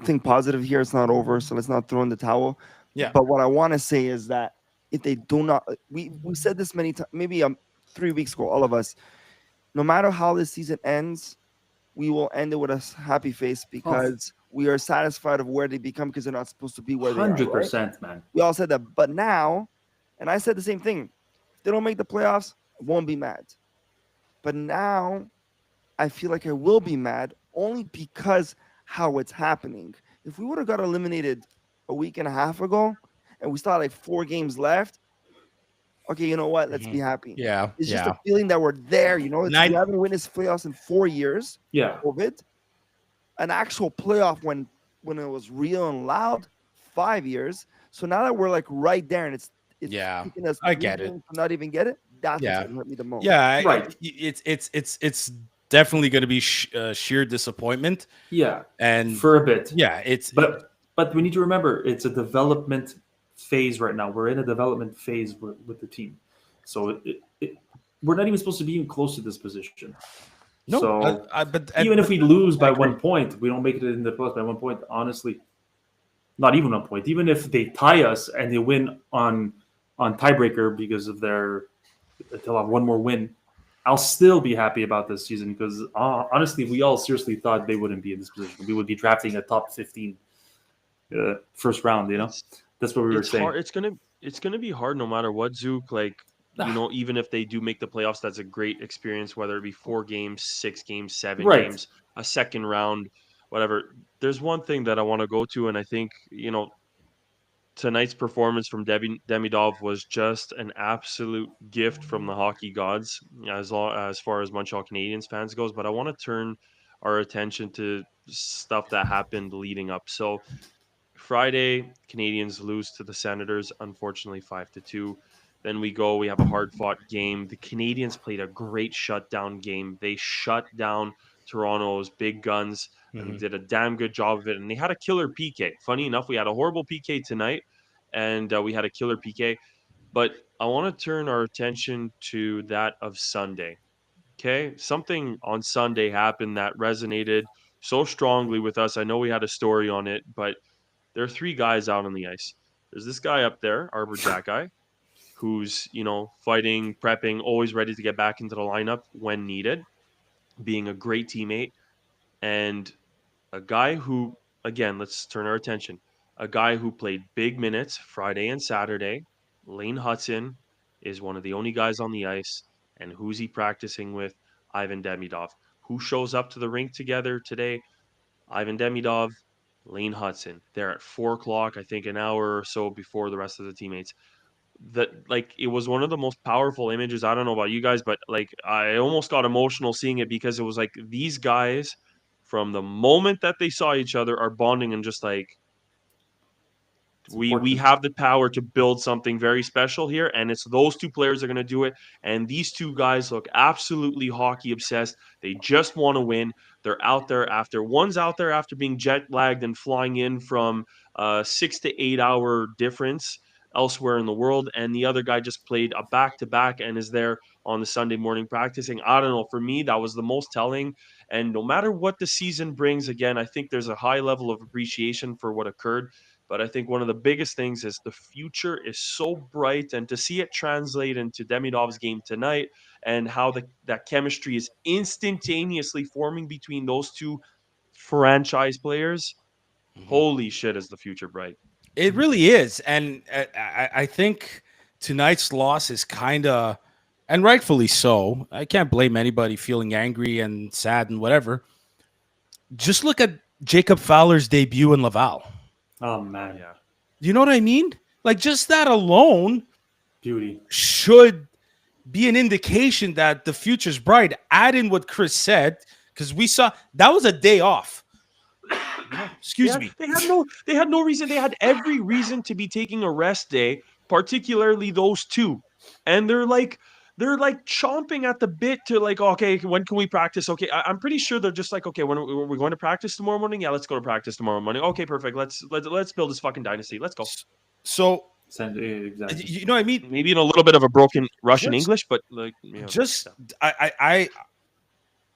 think positive here. It's not over, so let's not throw in the towel. Yeah. But what I want to say is that if they do not, we said this many times, maybe 3 weeks ago, all of us. No matter how this season ends, we will end it with a happy face because we are satisfied of where they become because they're not supposed to be where they are. 100%, right? man. We all said that. But now, and I said the same thing, if they don't make the playoffs, I won't be mad. But now, I feel like I will be mad only because how it's happening. If we would have got eliminated a week and a half ago and we still had like 4 games left, okay, you know what? Let's be happy. Yeah. It's just a feeling that we're there. You know, we haven't witnessed playoffs in 4 years. Yeah. COVID. An actual playoff when it was real and loud, 5 years. So now that we're like right there and it's taking us I get it. not even get it. That's what's gonna hurt me the most. Yeah, right. It's definitely going to be sheer disappointment. Yeah, and for a bit. Yeah, but we need to remember it's a development phase right now. We're in a development phase with the team, so we're not even supposed to be even close to this position. No, so even if we lose by 1 point, we don't make it in the playoffs by 1 point. Honestly, not even 1 point. Even if they tie us and they win on tiebreaker because of they'll have one more win, I'll still be happy about this season because honestly, we all seriously thought they wouldn't be in this position. We would be drafting a top 15 first round. You know, that's what we were saying. Hard. It's gonna be hard no matter what, Zook. Like, you know, even if they do make the playoffs, that's a great experience. Whether it be 4 games, 6 games, 7 games, a second round, whatever. There's one thing that I want to go to, and I think tonight's performance from Demidov was just an absolute gift from the hockey gods, as far as Montreal Canadiens fans goes. But I want to turn our attention to stuff that happened leading up. So Friday, Canadiens lose to the Senators, unfortunately 5-2. Then we have a hard-fought game. The Canadiens played a great shutdown game. They shut down Toronto's big guns and did a damn good job of it. And they had a killer PK. Funny enough, we had a horrible PK tonight, and we had a killer PK. But I want to turn our attention to that of Sunday. Okay? Something on Sunday happened that resonated so strongly with us. I know we had a story on it, but there are 3 guys out on the ice. There's this guy up there, Arbor Jack guy, who's, fighting, prepping, always ready to get back into the lineup when needed, being a great teammate, and a guy who, again, let's turn our attention, a guy who played big minutes Friday and Saturday, Lane Hudson, is one of the only guys on the ice. And who's he practicing with? Ivan Demidov. Who shows up to the rink together today? Ivan Demidov, Lane Hudson. They're at 4:00, I think, an hour or so before the rest of the teammates. It was one of the most powerful images. I don't know about you guys, but I almost got emotional seeing it because it was like these guys, from the moment that they saw each other, are bonding and just like, we have the power to build something very special here, and it's those 2 players are going to do it. And these 2 guys look absolutely hockey obsessed. They just want to win. They're out there one's out there after being jet lagged and flying in from 6 to 8 hour difference elsewhere in the world, and the other guy just played a back-to-back and is there on the Sunday morning practicing. I don't know. For me, that was the most telling. And no matter what the season brings, again, I think there's a high level of appreciation for what occurred. But I think one of the biggest things is the future is so bright, and to see it translate into Demidov's game tonight and how that chemistry is instantaneously forming between those 2 franchise players, holy shit, is the future bright. It really is. And I think tonight's loss is kind of, and rightfully so, I can't blame anybody feeling angry and sad and whatever. Just look at Jacob Fowler's debut in Laval. Oh, man. Yeah. You know what I mean? Like, just that alone should be an indication that the future's bright. Add in what Chris said, because we saw that was a day off. Excuse me. They had no reason. They had every reason to be taking a rest day, particularly those 2. And they're like, they're like chomping at the bit to like, okay, when can we practice? Okay, I'm pretty sure they're just like, okay, when we're going to practice tomorrow morning. Yeah, let's go to practice tomorrow morning. Okay, perfect. Let's build this fucking dynasty. Let's go. So exactly. you know what I mean? Maybe in a little bit of a broken Russian English, but like, I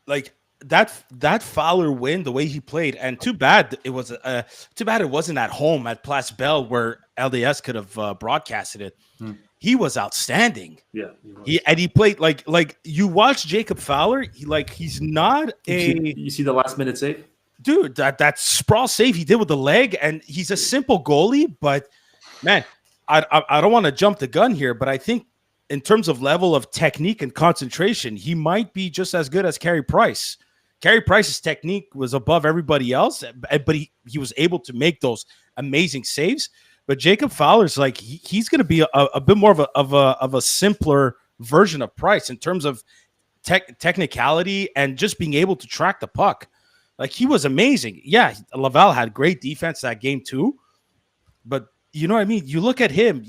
like that Fowler win, the way he played, and too bad it wasn't at home at Place Belle where LDS could have broadcasted it. He was outstanding. Yeah, he played like you watch Jacob Fowler. He's not you see the last minute save, dude. That sprawl save he did with the leg, and he's a simple goalie, but man, I don't want to jump the gun here, but I think in terms of level of technique and concentration, he might be just as good as Carey Price. Carey Price's technique was above everybody else, but he was able to make those amazing saves. But Jacob Fowler's like he's going to be a bit more of a simpler version of Price in terms of technicality and just being able to track the puck. Like he was amazing. Yeah, Laval had great defense that game too, but you know what I mean? You look at him,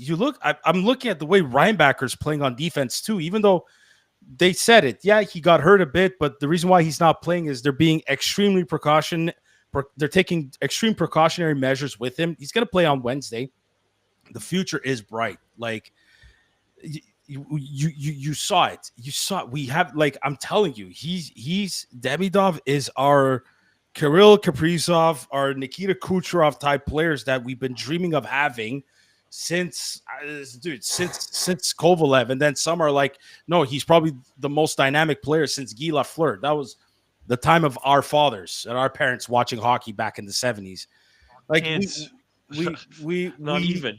I'm looking at the way Reinbacker's playing on defense too, even though they said it. Yeah, he got hurt a bit, but the reason why he's not playing is they're being they're taking extreme precautionary measures with him. He's going to play on Wednesday. The future is bright. Like you saw it. You saw it. We have, like, I'm telling you, he's Demidov is our Kirill Kaprizov, our Nikita Kucherov type players that we've been dreaming of having since Kovalev. And then some are like, no, he's probably the most dynamic player since Guy Lafleur. That was the time of our fathers and our parents watching hockey back in the 70s. Like we not even,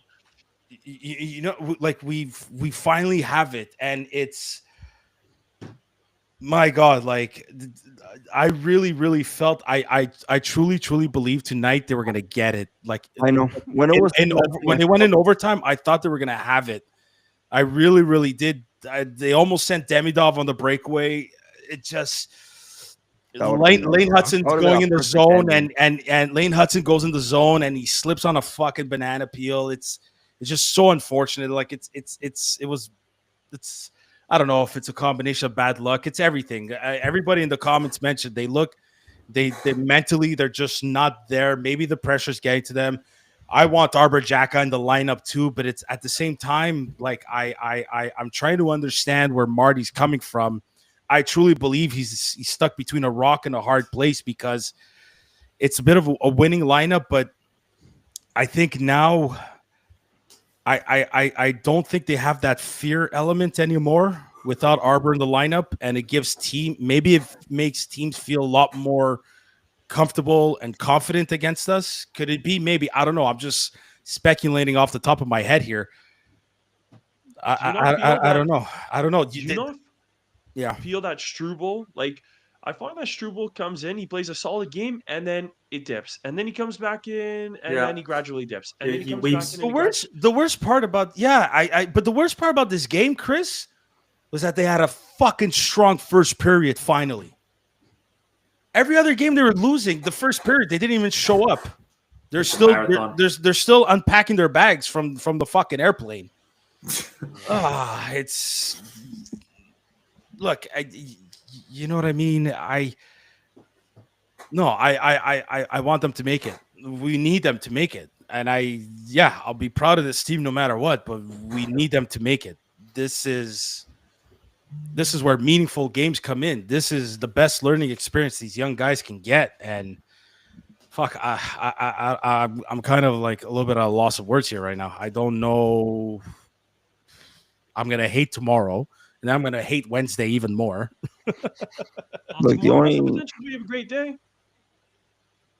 you know, like we finally have it, and it's, my God, like I really felt I truly believe tonight they were gonna get it. Like I know when they went in overtime, I thought they were gonna have it. I really did. They almost sent Demidov on the breakaway. It just Lane Hudson's going in the zone, and Lane Hudson goes in the zone and he slips on a fucking banana peel. It's just so unfortunate. Like it's I don't know if it's a combination of bad luck. It's everything. Everybody in the comments mentioned they mentally, they're just not there. Maybe the pressure's getting to them. I want Arbor Jacka in the lineup too, but it's at the same time, like I'm trying to understand where Marty's coming from. I truly believe he's stuck between a rock and a hard place because it's a bit of a winning lineup, but I think now I don't think they have that fear element anymore without Arbor in the lineup, and it makes teams feel a lot more comfortable and confident against us. Could it be? Maybe. I don't know. I'm just speculating off the top of my head here. I don't know. I don't know. Feel that Struble, like, I find that Struble comes in, he plays a solid game, and then it dips, and then he comes back in, and then he gradually dips, and then he comes back in. The worst part about but the worst part about this game, Chris, was that they had a fucking strong first period. Finally, every other game they were losing. The first period they didn't even show up. They're still unpacking their bags from the fucking airplane. It's. Look, you know what I mean? I want them to make it. We need them to make it. And I'll be proud of this team no matter what, but we need them to make it. This is where meaningful games come in. This is the best learning experience these young guys can get. And fuck, I'm kind of like a little bit at a loss of words here right now. I don't know. I'm going to hate tomorrow. And I'm going to hate Wednesday even more. Look, the only potentially have a great day.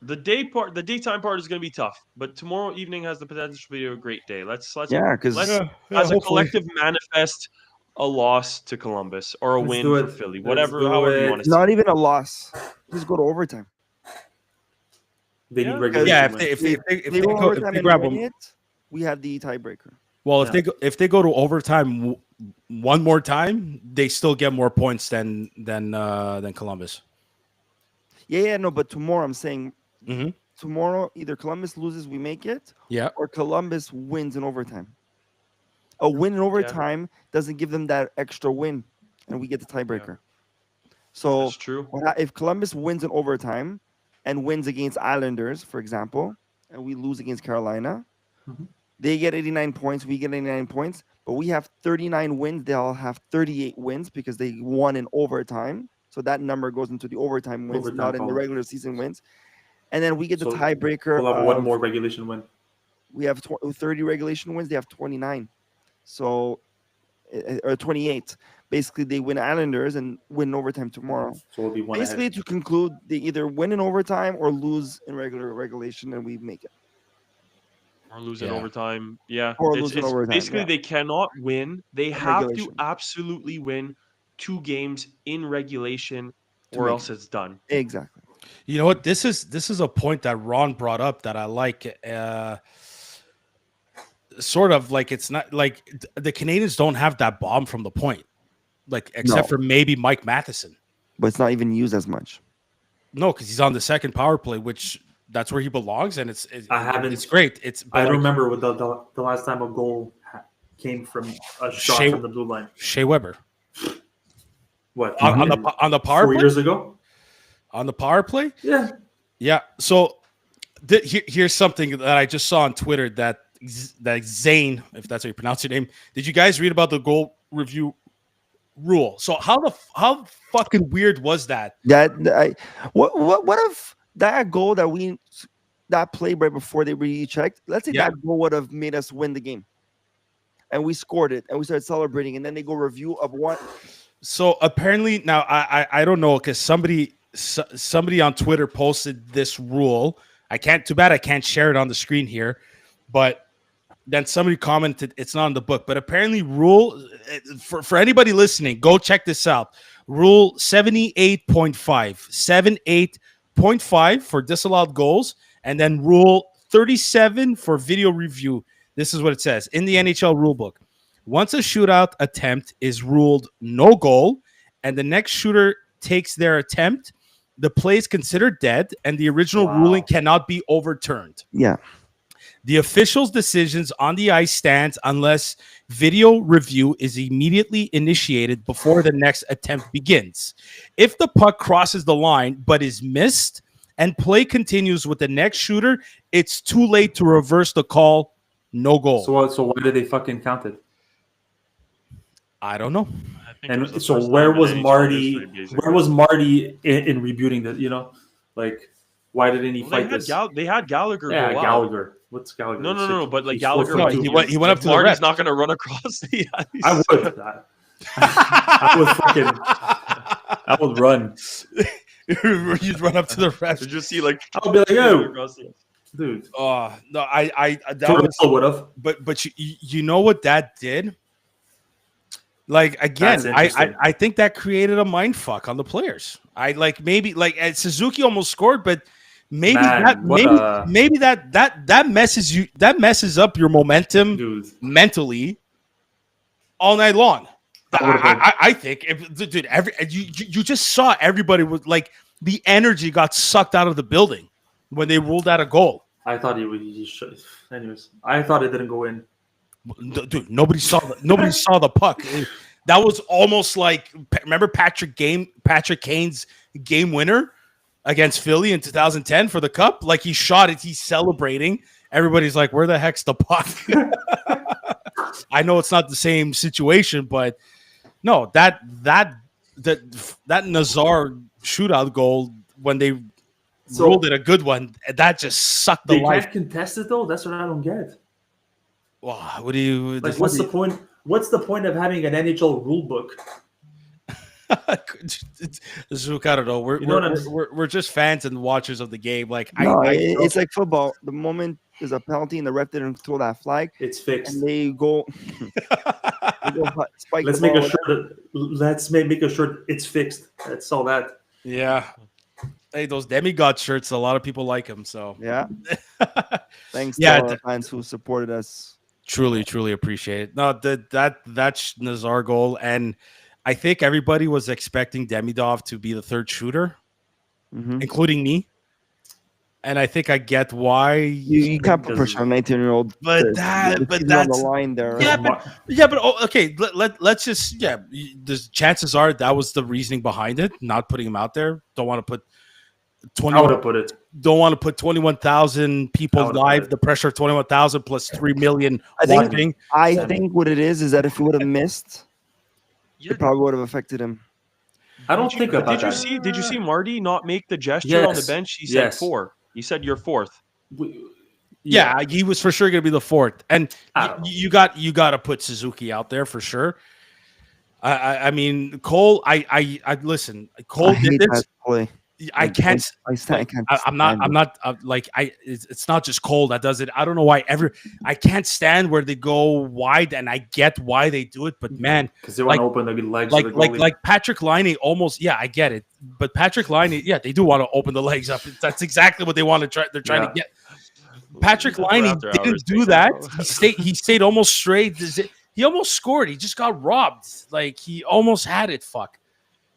The daytime part is going to be tough, but tomorrow evening has the potential to be a great day. Let's as a collective manifest a loss to Columbus or a win for Philly, however you want to. Not even a loss. Just go to overtime. They need regulation. Yeah, if they grab them, we have the tiebreaker. Well, if they go to overtime one more time, they still get more points than Columbus. No, but tomorrow I'm saying tomorrow either Columbus loses, we make it, or Columbus wins in overtime. A win in overtime doesn't give them that extra win, and we get the tiebreaker. So that's true. If Columbus wins in overtime and wins against Islanders, for example, and we lose against Carolina, they get 89 points, we get 89 points, but we have 39 wins. They'll have 38 wins because they won in overtime. So that number goes into the overtime wins, not in the regular season wins. And then we get the tiebreaker. We'll have one more regulation win. We have 30 regulation wins. They have 29. So, or 28. Basically, they win Islanders and win in overtime tomorrow. So we'll be one basically, ahead. To conclude, they either win in overtime or lose in regulation, and we make it. Or lose in overtime. Yeah. Or lose in overtime. Basically, they cannot win. They have to absolutely win 2 games in regulation, or else it's done. Exactly. You know what? This is a point that Ron brought up that I like. Sort of like it's not like the Canadians don't have that bomb from the point, like except for maybe Mike Matheson. But it's not even used as much. No, because he's on the second power play, which that's where he belongs, and it's great. I don't remember what the last time a goal came from a shot from the blue line. Shea Weber. What on the power 4 play? years ago? On the power play? Yeah. So here's something that I just saw on Twitter that Zane, if that's how you pronounce your name, did you guys read about the goal review rule? So how fucking weird was that? What if that goal that play right before they rechecked? Let's say that goal would have made us win the game, and we scored it, and we started celebrating, and then they go review of what. So apparently now I don't know, because somebody on Twitter posted this rule. Too bad I can't share it on the screen here, but then somebody commented it's not in the book. But apparently rule for anybody listening, go check this out. Rule 78.5 for disallowed goals, and then rule 37 for video review. This is what it says in the NHL rulebook. Once a shootout attempt is ruled no goal and the next shooter takes their attempt, the play is considered dead and the original ruling cannot be overturned. Yeah. The official's decisions on the ice stands unless video review is immediately initiated before the next attempt begins. If the puck crosses the line but is missed and play continues with the next shooter, it's too late to reverse the call. No goal. So why did they fucking count it? I don't know. And so where was Marty? Where was Marty in rebuting that? You know, like why didn't he fight this? They had Gallagher. Yeah, Gallagher. What's Gallagher? No. But like Gallagher, he went up to the Marty's not going to run across the ice. I would. I would run. You'd run up to the ref. Did you see like? I'll be like, oh, dude. Oh no, I would have. But you know what that did? Like again, I think that created a mind fuck on the players. Suzuki almost scored, but maybe that messes up your momentum mentally all night long. I think you just saw everybody was like the energy got sucked out of the building when they ruled out a goal. I thought he should. Anyways, I thought it didn't go in. Dude, nobody saw the puck. That was almost like, remember Patrick Kane's game winner against Philly in 2010 for the Cup? Like he shot it, he's celebrating. Everybody's like, "Where the heck's the puck?" I know it's not the same situation, but no, that Nazar shootout goal when they ruled it a good one, that just sucked the life. They can't contest it though. That's what I don't get. Well, what do you like? What's the point? What's the point of having an NHL rule book? Zook, I don't know. We're just fans and watchers of the game. Like it's like football. The moment there's a penalty and the ref didn't throw that flag, it's fixed. And they go. Spike. Let's make sure it's fixed. That's all that. Yeah. Hey, those demigod shirts. A lot of people like them. So yeah. Thanks to all the fans who supported us. Truly appreciate it. No, that's Nazar goal, and I think everybody was expecting Demidov to be the third shooter, including me. and I think I get why you can't put pressure on a 19-year-old. But that's on the line there. Right? Yeah, but okay. Let's just there's chances are that was the reasoning behind it, not putting him out there. Don't want to put 20. I would have put it. Don't want to put 21,000 people live. The pressure of 21,000 plus 3 million watching. I think what it is that if he would have missed, it probably would have affected him. I don't think about that. Did you see Marty not make the gesture on the bench? He said 4. He said you're 4th. Yeah, he was for sure going to be the 4th. And you got to put Suzuki out there for sure. I mean, Cole. I listen. Cole did this. I can't. I'm not like It's not just Cole that does it. I don't know why I can't stand where they go wide, and I get why they do it. But man, because they want to open the legs. Like Patrick Laine almost. Yeah, I get it. But Patrick Laine, yeah, they do want to open the legs up. That's exactly what they want to try. They're trying to get. Patrick Laine didn't do that. He stayed almost straight. He almost scored. He just got robbed. Like he almost had it. Fuck.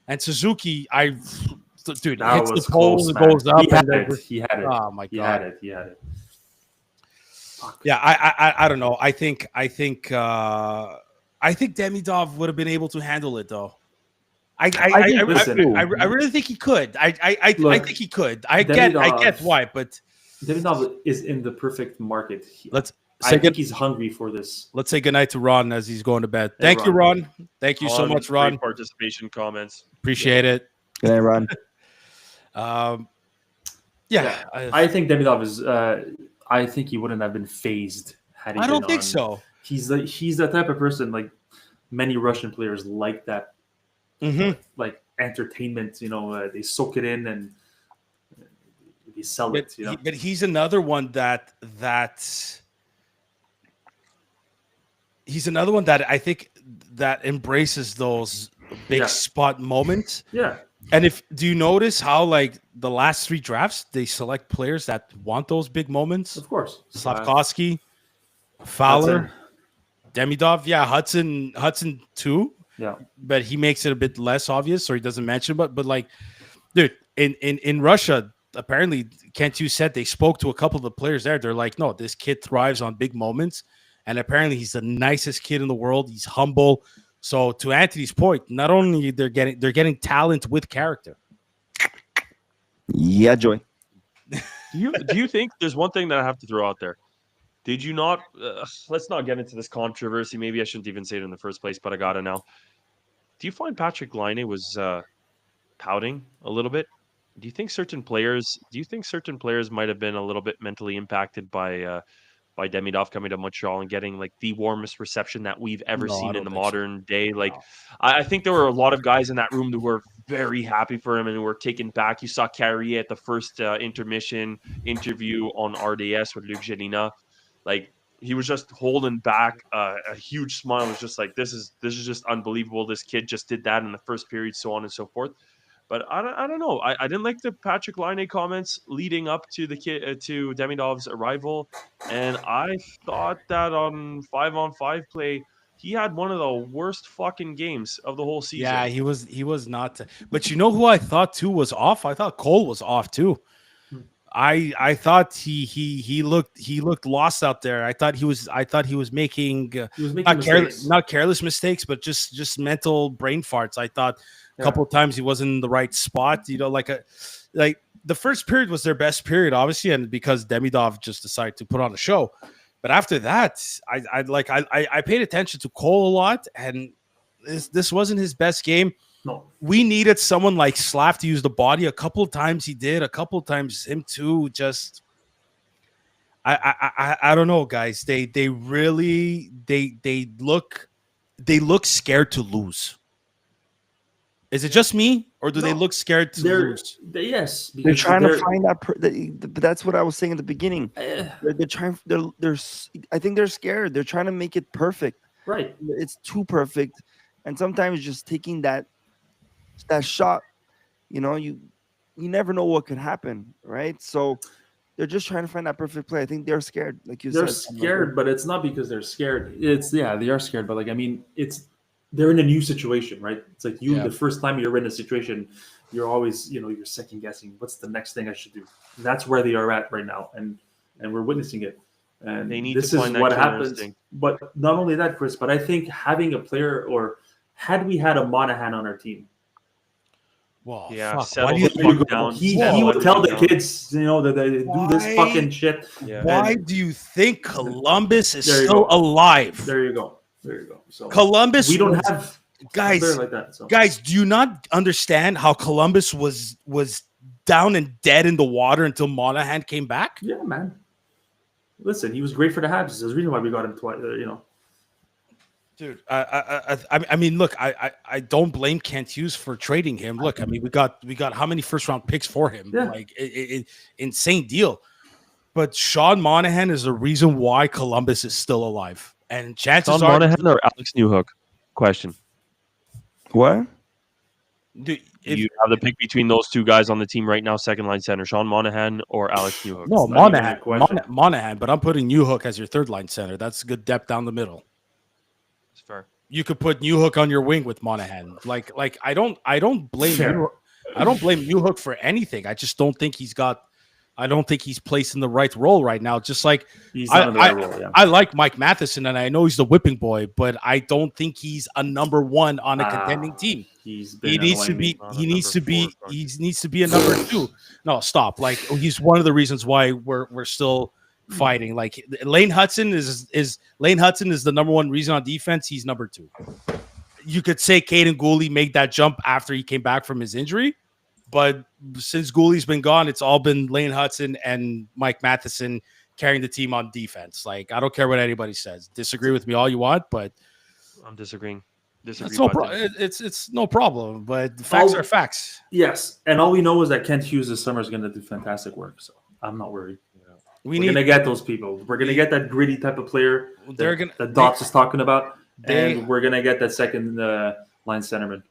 And Suzuki, dude, that hits was the pole, close, goes up. He had it. Oh my god. He had it. Fuck. Yeah, I don't know. I think Demidov would have been able to handle it though. I really think he could. I think he could. I get why, but Demidov is in the perfect market. I think he's hungry for this. Let's say goodnight to Ron as he's going to bed. Thank you, Ron. Thank you so much, Ron. Great participation comments. Appreciate it. Good night, Ron. I think Demidov is. I think he wouldn't have been phased had he. I don't think so. He's the type of person like many Russian players like that. Like entertainment, they soak it in and they sell it. But he's another one that I think that embraces those big spot moments. Yeah. And do you notice how like the last 3 drafts they select players that want those big moments? Of course. Slavkovsky, Fowler, Demidov. Yeah, Hudson too. Yeah. But he makes it a bit less obvious, so he doesn't mention but like, dude, in Russia, apparently Cantu said they spoke to a couple of the players there. They're like, no, this kid thrives on big moments. And apparently he's the nicest kid in the world. He's humble. So to Anthony's point, not only they're getting talent with character. Yeah, Joy. Do you think there's one thing that I have to throw out there? Did you not? Let's not get into this controversy. Maybe I shouldn't even say it in the first place, but I gotta now. Do you find Patrick Laine was pouting a little bit? Do you think certain players might have been a little bit mentally impacted by Demidov coming to Montreal and getting like the warmest reception that we've ever seen in the modern day? Like, I think there were a lot of guys in that room who were very happy for him and were taken back. You saw Carrier at the first intermission interview on RDS with Luc Gelina. Like, he was just holding back a huge smile. It was just like, this is just unbelievable. This kid just did that in the first period, so on and so forth. But I don't know. I didn't like the Patrick Laine comments leading up to to Demidov's arrival, and I thought that on 5-on-5 play, he had one of the worst fucking games of the whole season. Yeah, he was not. But you know who I thought too was off? I thought Cole was off too. I thought he looked lost out there. I thought he was making not careless mistakes, but just mental brain farts. I thought a couple of times he wasn't in the right spot. Like the first period was their best period, obviously, and because Demidov just decided to put on a show. But after that, I paid attention to Cole a lot, and this wasn't his best game. No. We needed someone like Slav to use the body. A couple of times he did. A couple of times him too. Just I don't know, guys. They look scared to lose. Is it just me, or do they look scared to lose? Yes, they're trying to find that. But that's what I was saying at the beginning. They're trying. I think they're scared. They're trying to make it perfect. Right. It's too perfect, and sometimes just taking that shot, you never know what could happen, right? So they're just trying to find that perfect play. I think they're scared, like you said. They're scared, but it's not because they're scared. They are scared, but they're in a new situation, right? It's like the first time you're in a situation, you're always, you're second guessing. What's the next thing I should do? And that's where they are at right now, and we're witnessing it. And they need this to is find that what killer happens. instinct. But not only that, Chris, but I think having a player, or had we had a Monahan on our team, well, yeah, fuck. down. He would tell the kids, that they do this fucking shit. Yeah. Why do you think Columbus is still go. alive? There you go. So Columbus, we don't have guys like that. So. Guys, do you not understand how Columbus was down and dead in the water until Monahan came back? Yeah, man. Listen, he was great for the Habs. There's a reason why we got him twice. Dude, I mean, look, I don't blame Kent Hughes for trading him. Look, I mean, we got how many first round picks for him? Yeah. Like, insane deal. But Sean Monahan is the reason why Columbus is still alive. And chances Sean are, Monahan or Alex Newhook? Question. What? Do you have the pick between those two guys on the team right now, second line center, Sean Monahan or Alex Newhook? No, Monahan, but I'm putting Newhook as your third line center. That's good depth down the middle. It's fair. You could put Newhook on your wing with Monahan. Like I don't blame Newhook. I don't blame Newhook for anything. I just don't think he's placed in the right role right now. Just like I like Mike Matheson, and I know he's the whipping boy, but I don't think he's a number one on a contending team. He needs to be a number two. No, stop. Like, he's one of the reasons why we're still fighting. Like, Lane Hudson is the number one reason on defense. He's number two. You could say Caden Gooley made that jump after he came back from his injury. But since Gooley's been gone, it's all been Lane Hudson and Mike Matheson carrying the team on defense. Like, I don't care what anybody says. Disagree with me all you want, but I'm disagreeing. It's no problem. But facts are facts. Yes, and all we know is that Kent Hughes this summer is going to do fantastic work. So I'm not worried. Yeah. We're going to get those people. We're going to get that gritty type of player that Dobbs is talking about, and we're going to get that second line centerman.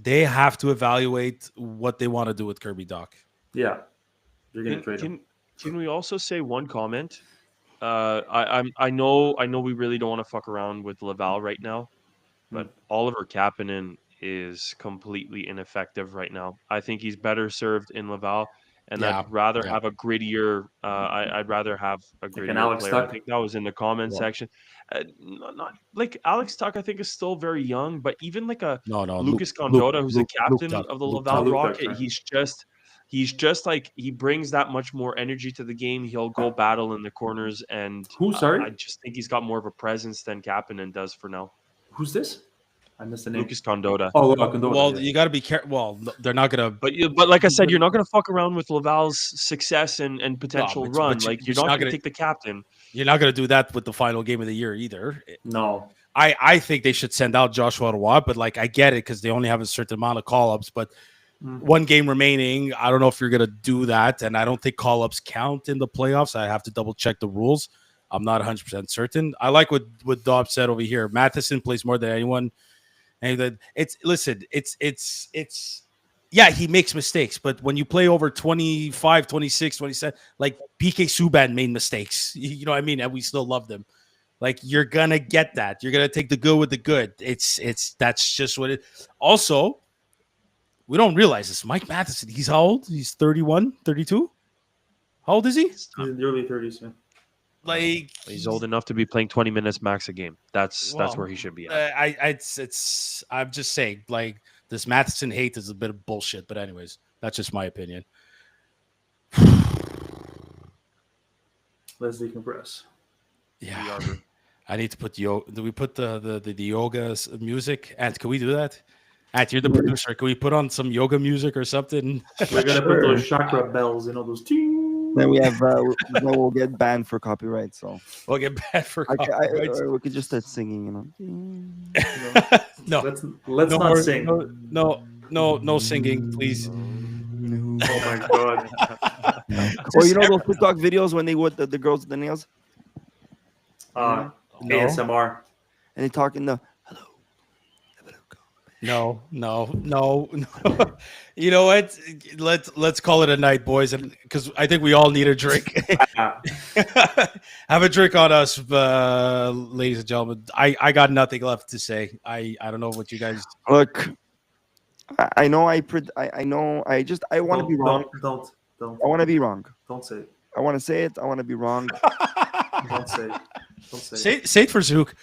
They have to evaluate what they want to do with Kirby Dach. Yeah, you're going to trade him. Can we also say one comment? I know we really don't want to fuck around with Laval right now, but Oliver Kapanen is completely ineffective right now. I think he's better served in Laval, and I'd rather have a grittier. I'd rather have a grittier Alex player. Tuck. I think that was in the comment section. Not like Alex Tuck. I think is still very young, but even like a Lucas Condotta, who's a captain of the Laval Rocket, he's just like, he brings that much more energy to the game. He'll go battle in the corners, and I just think he's got more of a presence than Kapanen does for now. Who's this? I missed the name. Lucas Condotta. Oh, Condotta. Well, you got to be careful. Well, they're not gonna. But like I said, you're not gonna fuck around with Laval's success and potential run. You're not gonna take the captain. You're not gonna do that with the final game of the year either. No. I think they should send out Joshua Roy, but like, I get it because they only have a certain amount of call-ups. But one game remaining, I don't know if you're gonna do that, and I don't think call-ups count in the playoffs. I have to double check the rules. I'm not 100% certain. I like what Dobbs said over here. Matheson plays more than anyone. And yeah, he makes mistakes, but when you play over 25, 26, 27, like PK Subban made mistakes, you know what I mean? And we still love them. Like, you're going to get that. You're going to take the good with the good. That's just what it. Also, we don't realize this. Mike Matheson, he's how old? He's 31, 32? How old is he? He's in the early 30s, man. Like, he's old enough to be playing 20 minutes max a game. That's where he should be at. I'm just saying, like, this Matheson hate is a bit of bullshit. But anyways, that's just my opinion. Let's decompress. Yeah, I need to put yoga. Do we put the yoga music? Ant, can we do that? Ant, you're the producer. Can we put on some yoga music or something? We're gonna put those chakra bells, those ting. Then we have we'll get banned for copyright. So we'll get banned for copyright. We could just start singing, No, let's not sing. No singing, please. Oh my god. Or those TikTok videos when they would the girls with the nails. ASMR. And they talk in the No. You know what? Let's call it a night, boys, and because I think we all need a drink. Have a drink on us, ladies and gentlemen. I got nothing left to say. I don't know what you guys look. I know. I know. I want to be wrong. Don't. I want to be wrong. Don't say it. I want to say it. I want to be wrong. Don't say it. Don't say it. Say it for Zook.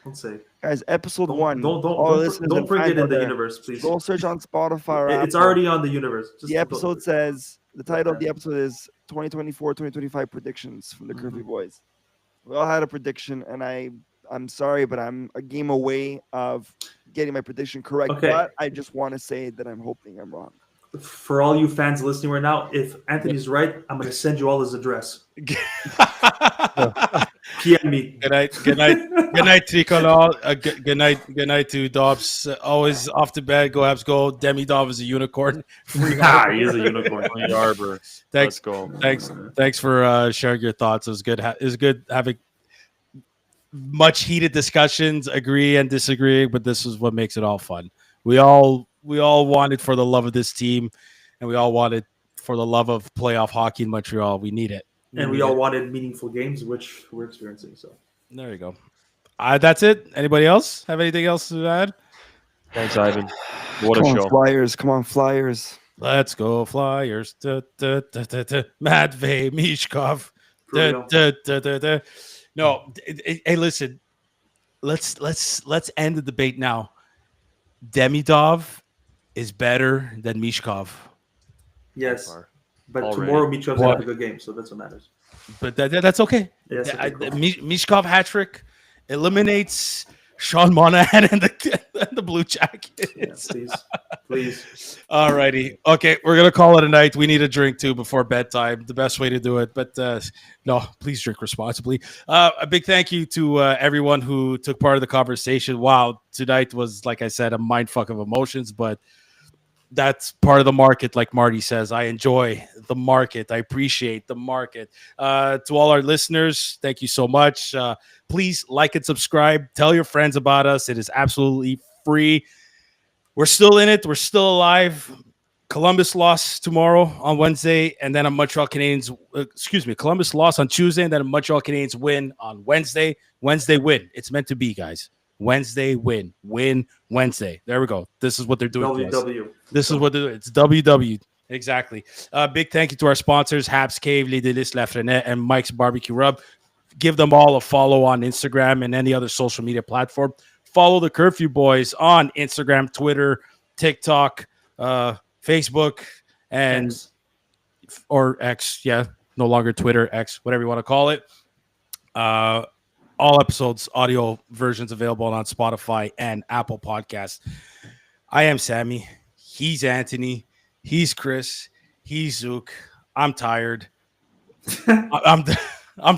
Don't say it. Guys, episode 1. Don't bring it in the universe, please. Go search on Spotify. Or It's Apple. already on the universe. The episode says the title of the episode is 2024-2025 predictions from the Curfew Boys. We all had a prediction, and I'm sorry, but I'm a game away of getting my prediction correct. Okay. But I just want to say that I'm hoping I'm wrong. For all you fans listening right now, if Anthony's right, I'm going to send you all his address. PM me. Good night, Tricolor. Good night to Dobbs. Always off to bed. Go Habs, go. Demidov is a unicorn. He is a unicorn. Free Arbor. Thanks. Let's go. Thanks for sharing your thoughts. It was good. It was good having much heated discussions, agree and disagree, but this is what makes it all fun. We all wanted for the love of this team, and we all wanted for the love of playoff hockey in Montreal. We need it. We all wanted meaningful games, which we're experiencing. So there you go. That's it. Anybody else have anything else to add? Thanks, Ivan. What a show. Flyers. Come on, Flyers. Let's go, Flyers. Matvey Mishkov. No, hey, listen. Let's end the debate now. Demidov is better than Mishkov. Yes, but Already. tomorrow Michov's gonna have a good game, so that's what matters. But that's okay. Yes, okay, cool. Mishkov hat trick eliminates Sean Monahan and the Blue Jackets. Yeah, please. All righty. Okay, we're going to call it a night. We need a drink, too, before bedtime. The best way to do it. But no, please drink responsibly. A big thank you to everyone who took part of the conversation. Wow, tonight was, like I said, a mindfuck of emotions, but that's part of the market, like Marty says. I enjoy the market. I appreciate the market. To all our listeners, thank you so much. Please like and subscribe. Tell your friends about us. It is absolutely free. We're still in it. We're still alive. Columbus lost tomorrow on Wednesday, and then a Montreal Canadiens, Columbus lost on Tuesday, and then a Montreal Canadiens win on Wednesday. Wednesday win. It's meant to be, guys. Wednesday win Wednesday. There we go. This is what they're doing. WW. This is what they're doing. It's WW. Exactly. Big thank you to our sponsors, Habs Cave, Les Délices Lafrenière, and Mike's Barbecue Rub. Give them all a follow on Instagram and any other social media platform. Follow the Curfew Boys on Instagram, Twitter, TikTok, Facebook, and or X. Yeah, no longer Twitter, X, whatever you want to call it. All episodes, audio versions available on Spotify and Apple Podcasts. I am Sammy. He's Anthony. He's Chris. He's Zook. I'm tired. I'm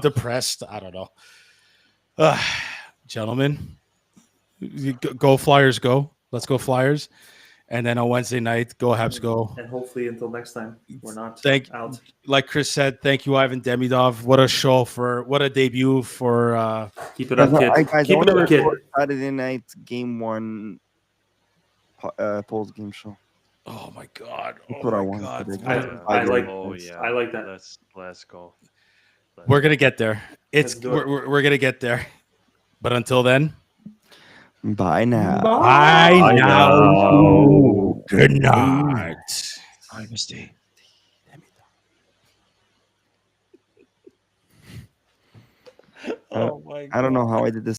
depressed. I don't know. Gentlemen, go Flyers, go. Let's go Flyers. And then on Wednesday night, go Habs, go. And hopefully until next time, we're not out. Like Chris said, thank you, Ivan Demidov. What a show what a debut for. Keep it up, kid. Keep it up, kid. Saturday night, game 1 post game show. Oh my God! That's what I want. I like that. Let's go. We're gonna get there. We're gonna get there. But until then, bye now. Bye now. Good night. Dynasty. Oh my God. I don't know how I did this.